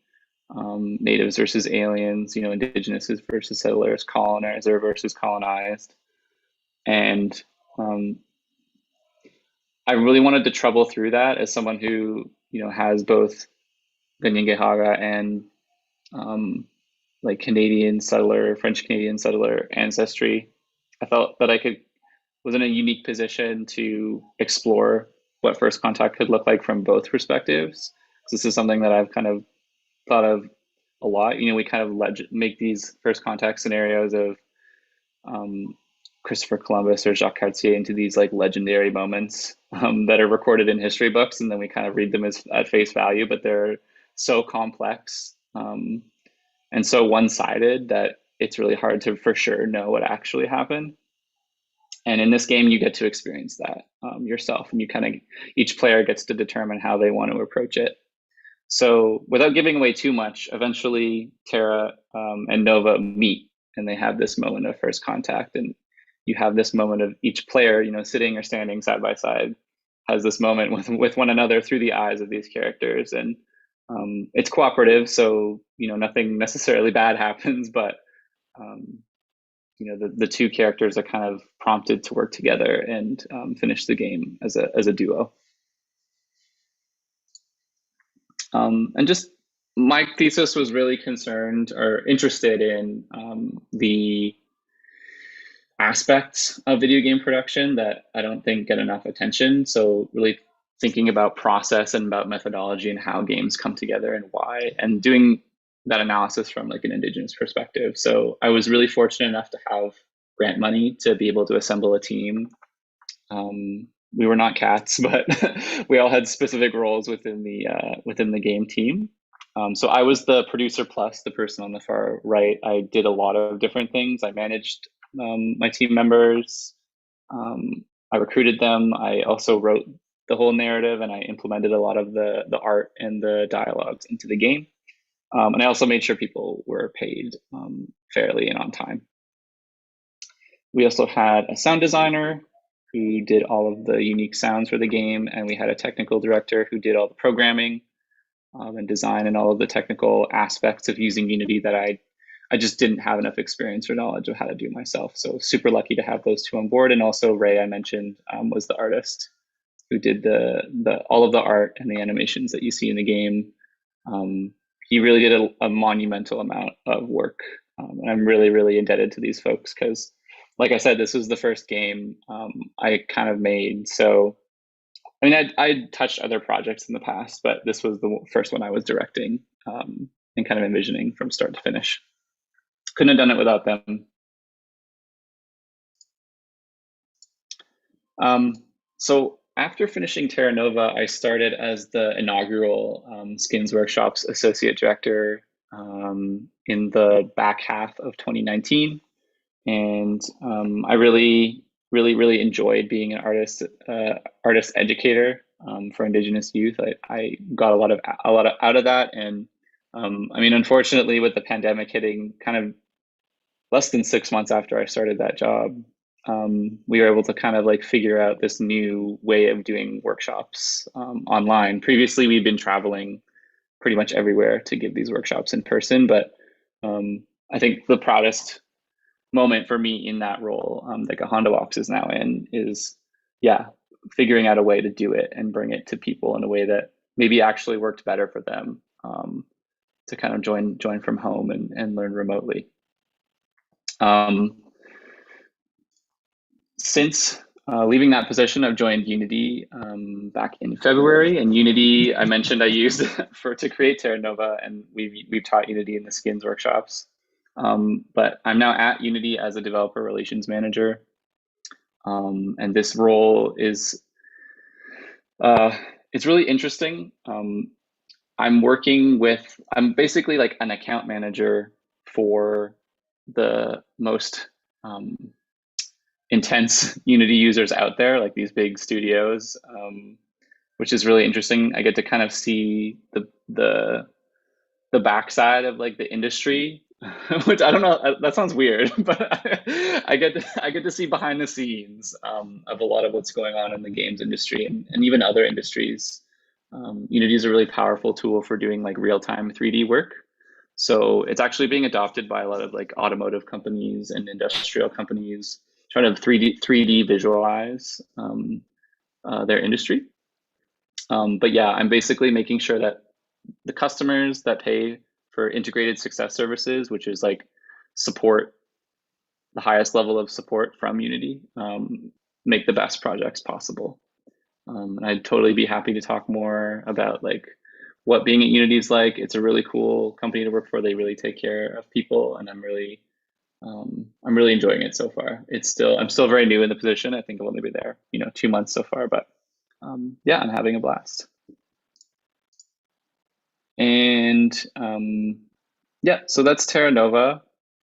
natives versus aliens, indigenous versus settlers, colonizer versus colonized. And I really wanted to trouble through that as someone who, has both Kanien'kehá and like Canadian settler, French Canadian settler ancestry. I felt that I was in a unique position to explore what first contact could look like from both perspectives. This is something that I've kind of thought of a lot. We kind of make these first contact scenarios of Christopher Columbus or Jacques Cartier into these like legendary moments that are recorded in history books, and then we kind of read them at face value, but they're so complex and so one-sided that it's really hard to for sure know what actually happened. And in this game, you get to experience that yourself, and each player gets to determine how they want to approach it. So without giving away too much, eventually Terra and Nova meet and they have this moment of first contact, and you have this moment of each player, sitting or standing side by side, has this moment with one another through the eyes of these characters. And it's cooperative, so nothing necessarily bad happens, but the two characters are kind of prompted to work together and finish the game as a duo. And just my thesis was really concerned or interested in the aspects of video game production that I don't think get enough attention. So really thinking about process and about methodology and how games come together and why, and doing that analysis from like an Indigenous perspective. So I was really fortunate enough to have grant money to be able to assemble a team. We were not cats, but we all had specific roles within the game team. So I was the producer plus the person on the far right. I did a lot of different things. I managed my team members. I recruited them. I also wrote the whole narrative, and I implemented a lot of the art and the dialogues into the game. And I also made sure people were paid fairly and on time. We also had a sound designer who did all of the unique sounds for the game, and we had a technical director who did all the programming and design and all of the technical aspects of using Unity that I just didn't have enough experience or knowledge of how to do myself. So super lucky to have those two on board. And also Ray, I mentioned, was the artist who did all of the art and the animations that you see in the game. He really did a monumental amount of work. And I'm really, really indebted to these folks because, like I said, this was the first game I kind of made. So, I mean, I'd touched other projects in the past, but this was the first one I was directing and kind of envisioning from start to finish. Couldn't have done it without them. So after finishing Terra Nova, I started as the inaugural Skins Workshop's associate director in the back half of 2019. And I really enjoyed being an artist educator for Indigenous youth. I got a lot out of that. And I mean, unfortunately, with the pandemic hitting kind of less than 6 months after I started that job, we were able to kind of like figure out this new way of doing workshops online. Previously, we'd been traveling pretty much everywhere to give these workshops in person, but I think the proudest moment for me in that role that Kahentawaks is now in is, figuring out a way to do it and bring it to people in a way that maybe actually worked better for them to kind of join from home and learn remotely. Since leaving that position, I've joined Unity back in February, and Unity, I mentioned I used to create Terra Nova, and we've taught Unity in the Skins workshops. But I'm now at Unity as a developer relations manager. And this role is, it's really interesting. I'm basically like an account manager for the most intense Unity users out there, like these big studios, which is really interesting. I get to kind of see the backside of like the industry, which I don't know, that sounds weird, but I get to see behind the scenes of a lot of what's going on in the games industry and even other industries. Unity is a really powerful tool for doing like real-time 3D work. So it's actually being adopted by a lot of like automotive companies and industrial companies trying to 3D visualize their industry. But yeah, I'm basically making sure that the customers that pay for integrated success services, which is like support, the highest level of support from Unity, make the best projects possible. And I'd totally be happy to talk more about like what being at Unity is like. It's a really cool company to work for. They really take care of people, and I'm really enjoying it so far. I'm still very new in the position. I think I've only been there, 2 months so far, but yeah, I'm having a blast. And so that's Terra Nova.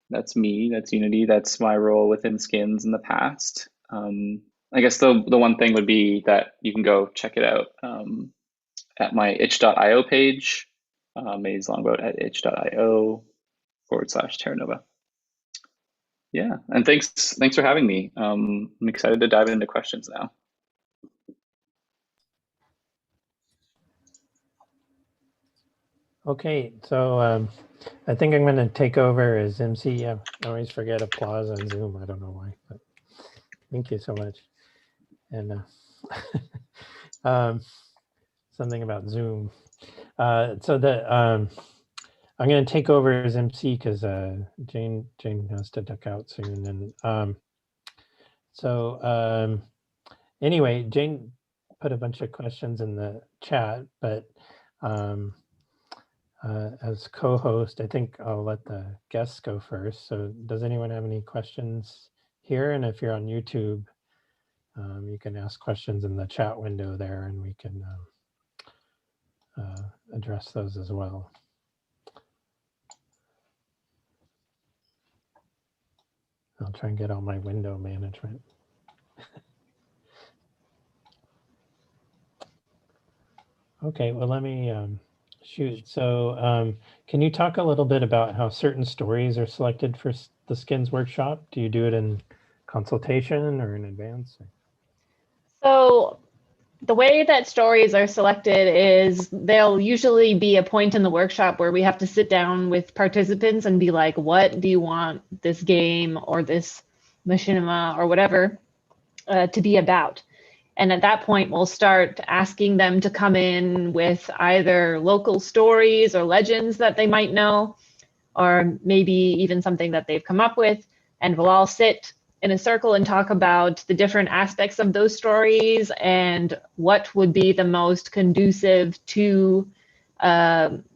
That's me. That's Unity. That's my role within Skins in the past. I guess the one thing would be that you can go check it out at my itch.io page, Maize Longboat at itch.io /Terra Nova. Yeah, and thanks for having me. I'm excited to dive into questions now. Okay, so I think I'm going to take over as MC. I always forget applause on Zoom. I don't know why, but thank you so much. And something about Zoom. I'm going to take over as MC because Jane has to duck out soon. And anyway, Jane put a bunch of questions in the chat, but as co-host, I think I'll let the guests go first. So does anyone have any questions here? And if you're on YouTube, you can ask questions in the chat window there and we can address those as well. I'll try and get all my window management. Okay, well, let me shoot. So can you talk a little bit about how certain stories are selected for the Skins workshop? Do you do it in consultation or in advance? So the way that stories are selected is there'll usually be a point in the workshop where we have to sit down with participants and be like, what do you want this game or this machinima or whatever to be about? And at that point, we'll start asking them to come in with either local stories or legends that they might know, or maybe even something that they've come up with. And we'll all sit in a circle and talk about the different aspects of those stories and what would be the most conducive to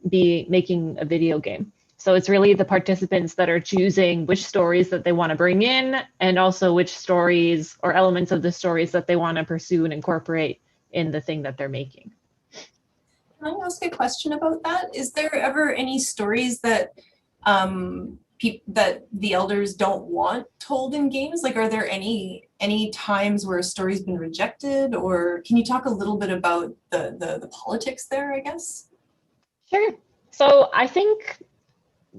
be making a video game. So it's really the participants that are choosing which stories that they want to bring in, and also which stories or elements of the stories that they want to pursue and incorporate in the thing that they're making. Can I ask a question about that? Is there ever any stories that that the elders don't want told in games? Like, are there any times where a story's been rejected, or can you talk a little bit about the politics there, I guess? Sure. So I think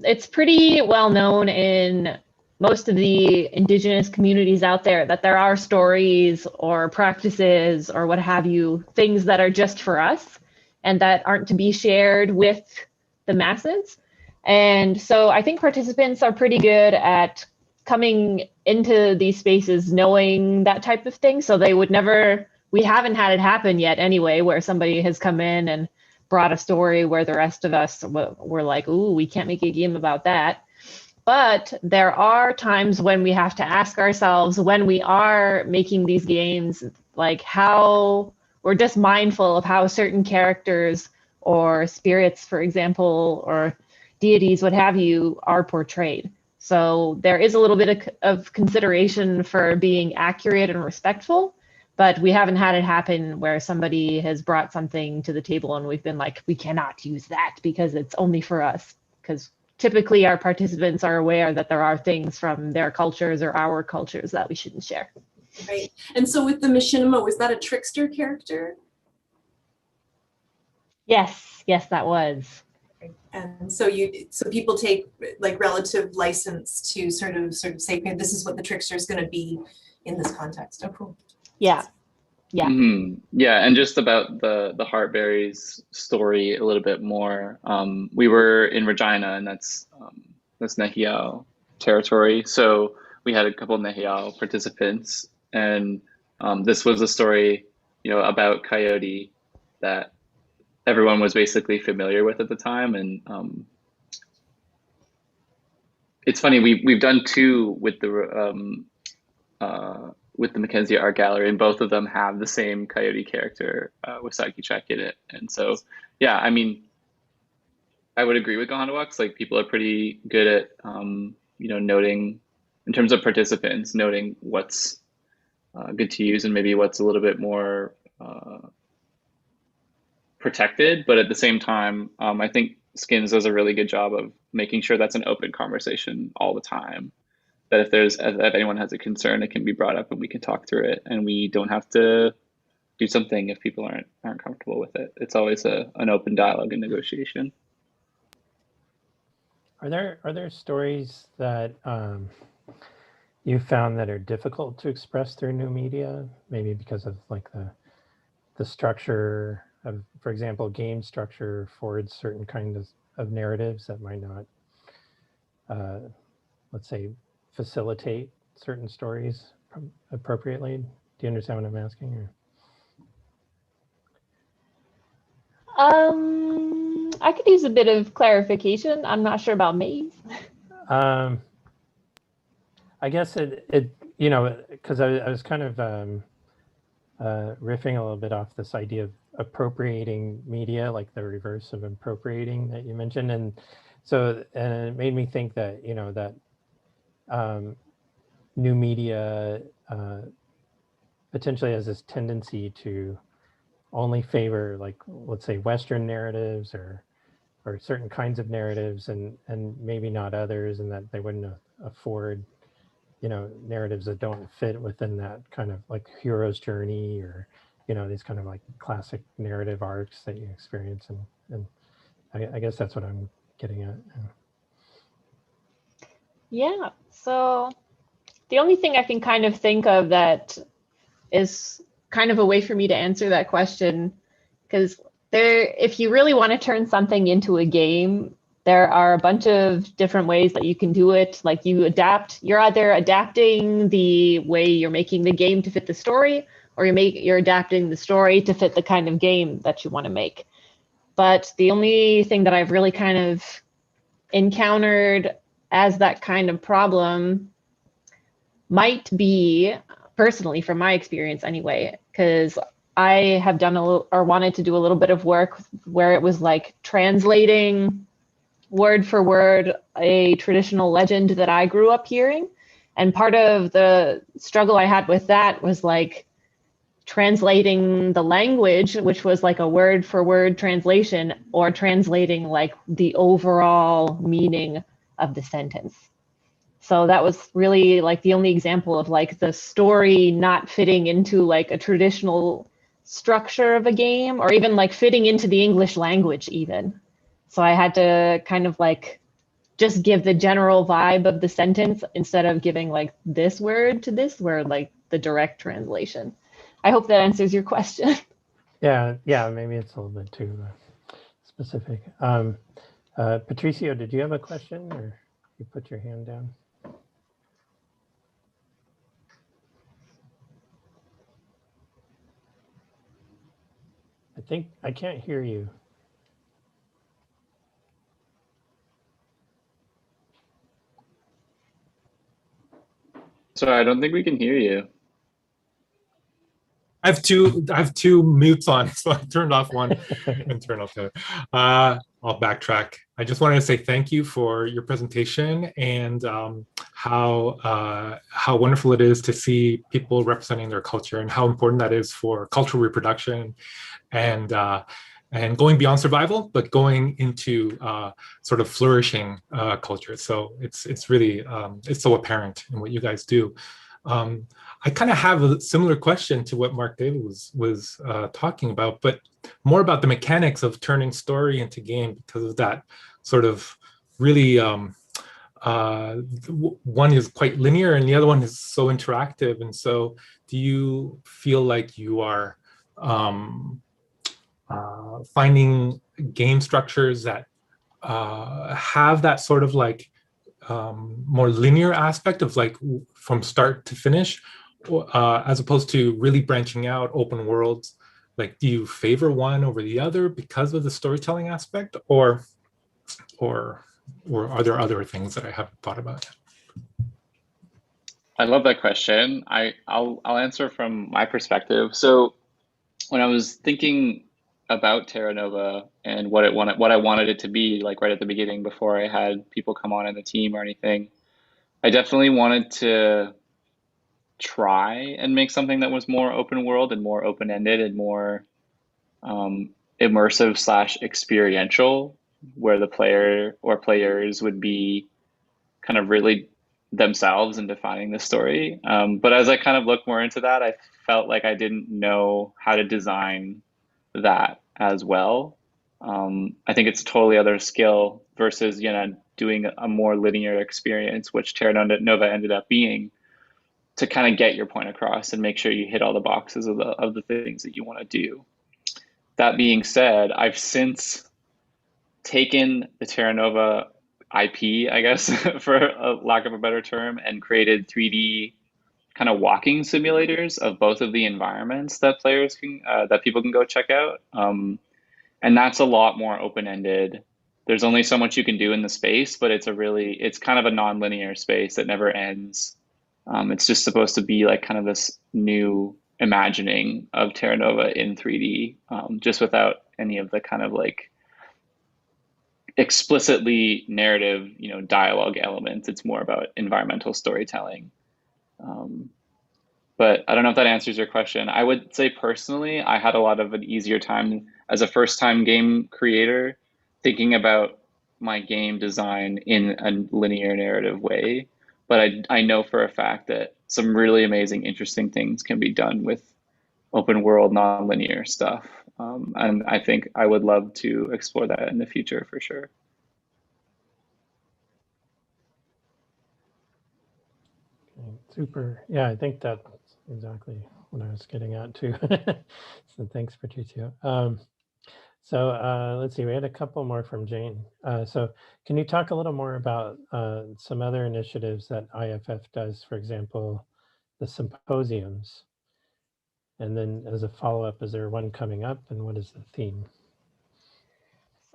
it's pretty well known in most of the Indigenous communities out there that there are stories or practices or what have you, things that are just for us and that aren't to be shared with the masses. And so I think participants are pretty good at coming into these spaces knowing that type of thing. So they would never, we haven't had it happen yet anyway, where somebody has come in and brought a story where the rest of us were like, ooh, we can't make a game about that. But there are times when we have to ask ourselves, when we are making these games, like how we're just mindful of how certain characters or spirits, for example, or deities, what have you, are portrayed. So there is a little bit of consideration for being accurate and respectful, but we haven't had it happen where somebody has brought something to the table and we've been like, we cannot use that because it's only for us. Because typically our participants are aware that there are things from their cultures or our cultures that we shouldn't share. Right. And so with the machinima, was that a trickster character? Yes, that was. And so people take like relative license to sort of say, okay, this is what the trickster is going to be in this context. Oh, cool. Yeah. Mm-hmm. Yeah, and just about the Heartberries story a little bit more. We were in Regina, and that's Negira territory. So we had a couple of Negira participants, and this was a story, about coyote that everyone was basically familiar with at the time. And it's funny, we've done two with the Mackenzie Art Gallery, and both of them have the same coyote character with Sďwx in it. And so, yeah, I mean, I would agree with Kahentawaks. Like, people are pretty good at, noting, in terms of participants, noting what's good to use and maybe what's a little bit more protected. But at the same time, I think Skins does a really good job of making sure that's an open conversation all the time. That if anyone has a concern, it can be brought up and we can talk through it, and we don't have to do something if people aren't comfortable with it. It's always an open dialogue and negotiation. Are there stories that you found that are difficult to express through new media, maybe because of like the structure of, for example, game structure affords certain kinds of narratives that might not, let's say, facilitate certain stories appropriately. Do you understand what I'm asking? Or? I could use a bit of clarification. I'm not sure about Maize. I guess it you know, because I was kind of riffing a little bit off this idea of appropriating media, like the reverse of appropriating that you mentioned, and so and it made me think that, you know, that new media potentially has this tendency to only favor, like, let's say, Western narratives or certain kinds of narratives, and maybe not others, and that they wouldn't afford, you know, narratives that don't fit within that kind of like hero's journey, or, you know, these kind of like classic narrative arcs that you experience, and I guess that's what I'm getting at. Yeah, so the only thing I can kind of think of that is kind of a way for me to answer that question, because if you really want to turn something into a game, there are a bunch of different ways that you can do it. Like you're either adapting the way you're making the game to fit the story, or you're adapting the story to fit the kind of game that you want to make. But the only thing that I've really kind of encountered as that kind of problem might be, personally, from my experience anyway, because I have done or wanted to do a little bit of work where it was like translating word for word a traditional legend that I grew up hearing. And part of the struggle I had with that was like translating the language, which was like a word for word translation, or translating like the overall meaning of the sentence. So that was really like the only example of like the story not fitting into like a traditional structure of a game, or even like fitting into the English language even. So I had to kind of like just give the general vibe of the sentence instead of giving like this word to this word, like the direct translation. I hope that answers your question. Yeah, maybe it's a little bit too specific. Patricio, did you have a question, or you put your hand down? I think I can't hear you. Sorry, I don't think we can hear you. I have two mutes on, so I turned off one and turned off the other. I'll backtrack. I just wanted to say thank you for your presentation, and how wonderful it is to see people representing their culture, and how important that is for cultural reproduction, and going beyond survival, but going into sort of flourishing culture. So it's really it's so apparent in what you guys do. I kind of have a similar question to what Mark David was talking about, but more about the mechanics of turning story into game, because of that sort of really, one is quite linear and the other one is so interactive. And so do you feel like you are finding game structures that have that sort of like more linear aspect of like from start to finish, as opposed to really branching out open worlds? Like, do you favor one over the other because of the storytelling aspect, or are there other things that I haven't thought about yet? I love that question. I'll answer from my perspective. So when I was thinking about Terra Nova and what I wanted it to be, like right at the beginning before I had people come on in the team or anything, I definitely wanted to try and make something that was more open world and more open-ended and more immersive / experiential, where the player or players would be kind of really themselves in defining the story. But as I kind of looked more into that, I felt like I didn't know how to design that as well. I think it's a totally other skill versus, doing a more linear experience, which Terra Nova ended up being. to kind of get your point across and make sure you hit all the boxes of the things that you want to do. That being said, I've since taken the Terra Nova IP, I guess, for a lack of a better term, and created 3D kind of walking simulators of both of the environments that players can, that people can go check out. And that's a lot more open-ended. There's only so much you can do in the space, but it's kind of a non-linear space that never ends. It's just supposed to be like kind of this new imagining of Terra Nova in 3D, just without any of the kind of like explicitly narrative, dialogue elements. It's more about environmental storytelling. But I don't know if that answers your question. I would say personally, I had a lot of an easier time as a first-time game creator thinking about my game design in a linear narrative way. But I know for a fact that some really amazing, interesting things can be done with open world, non-linear stuff. And I think I would love to explore that in the future for sure. Okay, super. Yeah, I think that's exactly what I was getting at too. So thanks, Patricio. So let's see, we had a couple more from Jane. So can you talk a little more about some other initiatives that IFF does, for example, the symposiums? And then as a follow-up, is there one coming up and what is the theme?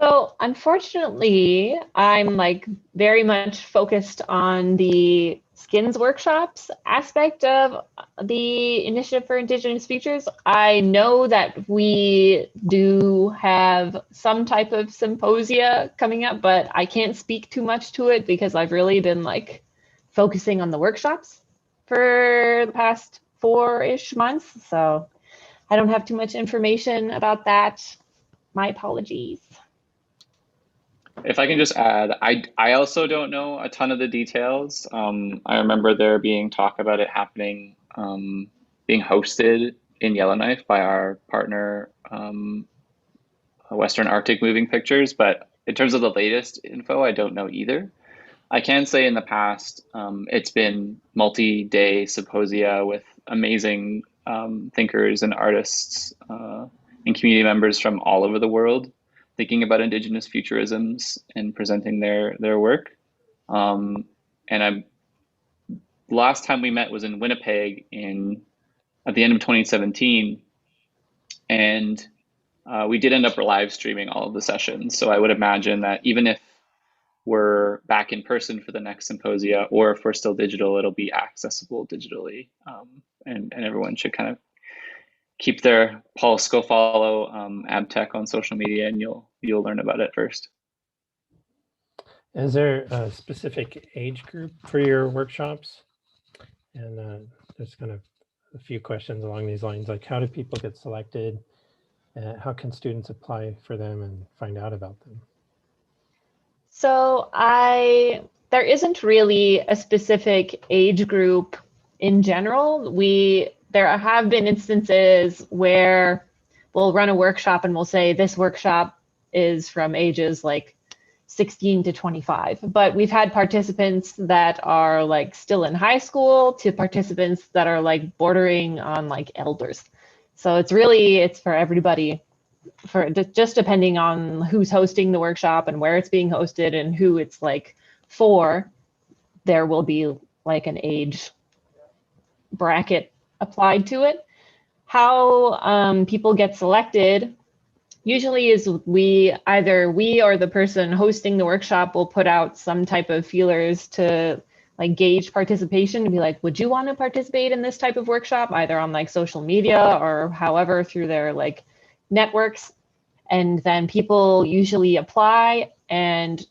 So unfortunately, I'm like very much focused on the skins workshops aspect of the Initiative for Indigenous Futures. I know that we do have some type of symposia coming up, but I can't speak too much to it because I've really been like focusing on the workshops for the past 4-ish months. So I don't have too much information about that. My apologies. If I can just add, I also don't know a ton of the details. I remember there being talk about it happening, being hosted in Yellowknife by our partner, Western Arctic Moving Pictures. But in terms of the latest info, I don't know either. I can say in the past, it's been multi-day symposia with amazing thinkers and artists and community members from all over the world, thinking about Indigenous futurisms and presenting their work. Last time we met was in Winnipeg at the end of 2017. And we did end up live streaming all of the sessions. So I would imagine that even if we're back in person for the next symposia, or if we're still digital, it'll be accessible digitally. And everyone should kind of keep their pulse, go follow AbTeC on social media, and you'll learn about it first. Is there a specific age group for your workshops? And there's kind of a few questions along these lines, like how do people get selected? How can students apply for them and find out about them? So there isn't really a specific age group in general. There have been instances where we'll run a workshop and we'll say this workshop is from ages like 16 to 25, but we've had participants that are like still in high school to participants that are like bordering on like elders. So it's for everybody, for just depending on who's hosting the workshop and where it's being hosted and who it's like for, there will be like an age bracket applied to it. How people get selected usually is either we or the person hosting the workshop will put out some type of feelers to like gauge participation, to be like, would you want to participate in this type of workshop, either on like social media or however through their like networks. And then people usually apply, and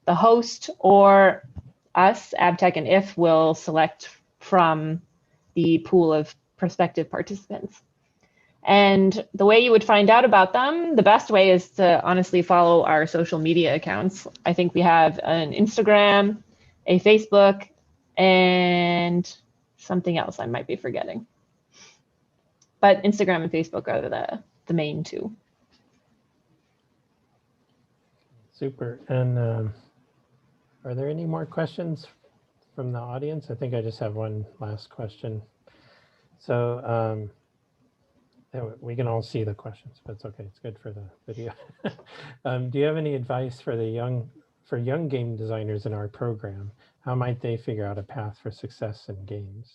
the host or us, AbTeC and IF, will select from the pool of prospective participants. And the way you would find out about them, the best way is to honestly follow our social media accounts. I think we have an Instagram, a Facebook, and something else I might be forgetting. But Instagram and Facebook are the main two. Super. And are there any more questions from the audience? I think I just have one last question. So we can all see the questions, but it's okay. It's good for the video. Do you have any advice for young game designers in our program? How might they figure out a path for success in games?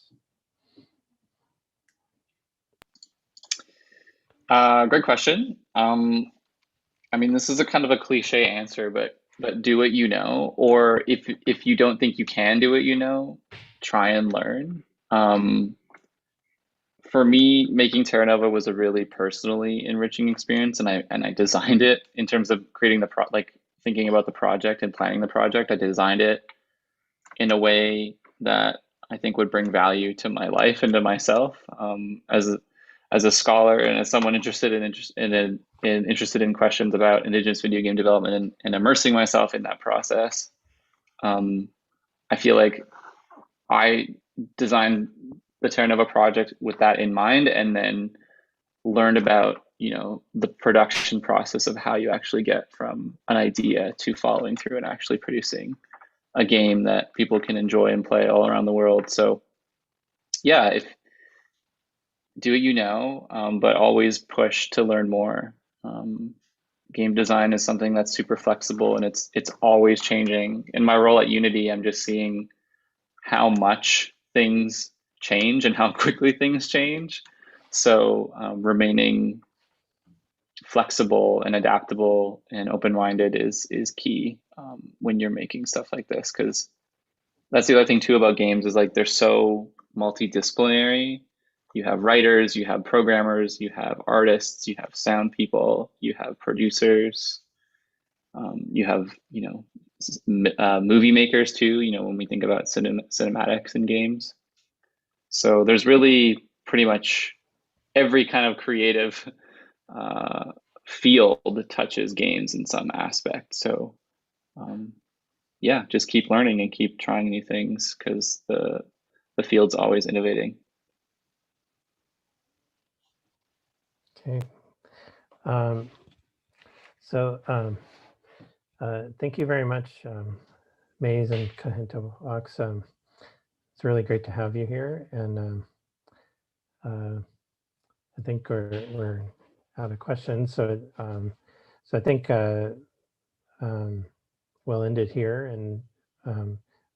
Great question. I mean, this is a kind of a cliche answer, but do what you know, or if you don't think you can do what you know, try and learn. For me, making Terra Nova was a really personally enriching experience, and I designed it in terms of creating thinking about the project and planning the project. I designed it in a way that I think would bring value to my life and to myself as a scholar and as someone interested in questions about Indigenous video game development and immersing myself in that process. I feel like I designed the Terra Nova project with that in mind, and then learned about, the production process of how you actually get from an idea to following through and actually producing a game that people can enjoy and play all around the world. So yeah, do what you know, but always push to learn more. Game design is something that's super flexible, and it's always changing. In my role at Unity, I'm just seeing how much things change and how quickly things change. So remaining flexible and adaptable and open-minded is key when you're making stuff like this, because that's the other thing too about games is like they're so multidisciplinary. You have writers, you have programmers, you have artists, you have sound people, you have producers, you have movie makers too, when we think about cinematics in games. So there's really pretty much every kind of creative field touches games in some aspect. So yeah, just keep learning and keep trying new things, because the field's always innovating. Okay. Thank you very much, Maize and Kahentawaks. It's really great to have you here, and I think we're out of questions. So I think we'll end it here. And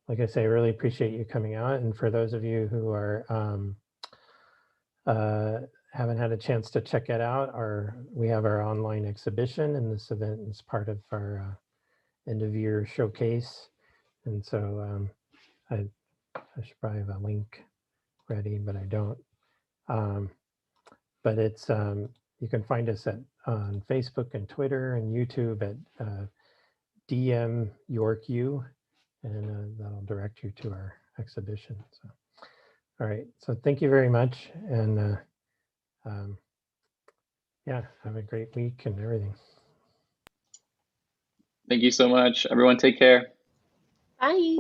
like I say, I really appreciate you coming out. And for those of you who are haven't had a chance to check it out, we have our online exhibition, and this event is part of our end of year showcase. And so I should probably have a link ready, but I don't. But it's you can find us on Facebook and Twitter and YouTube at DM York U, and that'll direct you to our exhibition. So, all right. So thank you very much, and yeah, have a great week and everything. Thank you so much, everyone. Take care. Bye.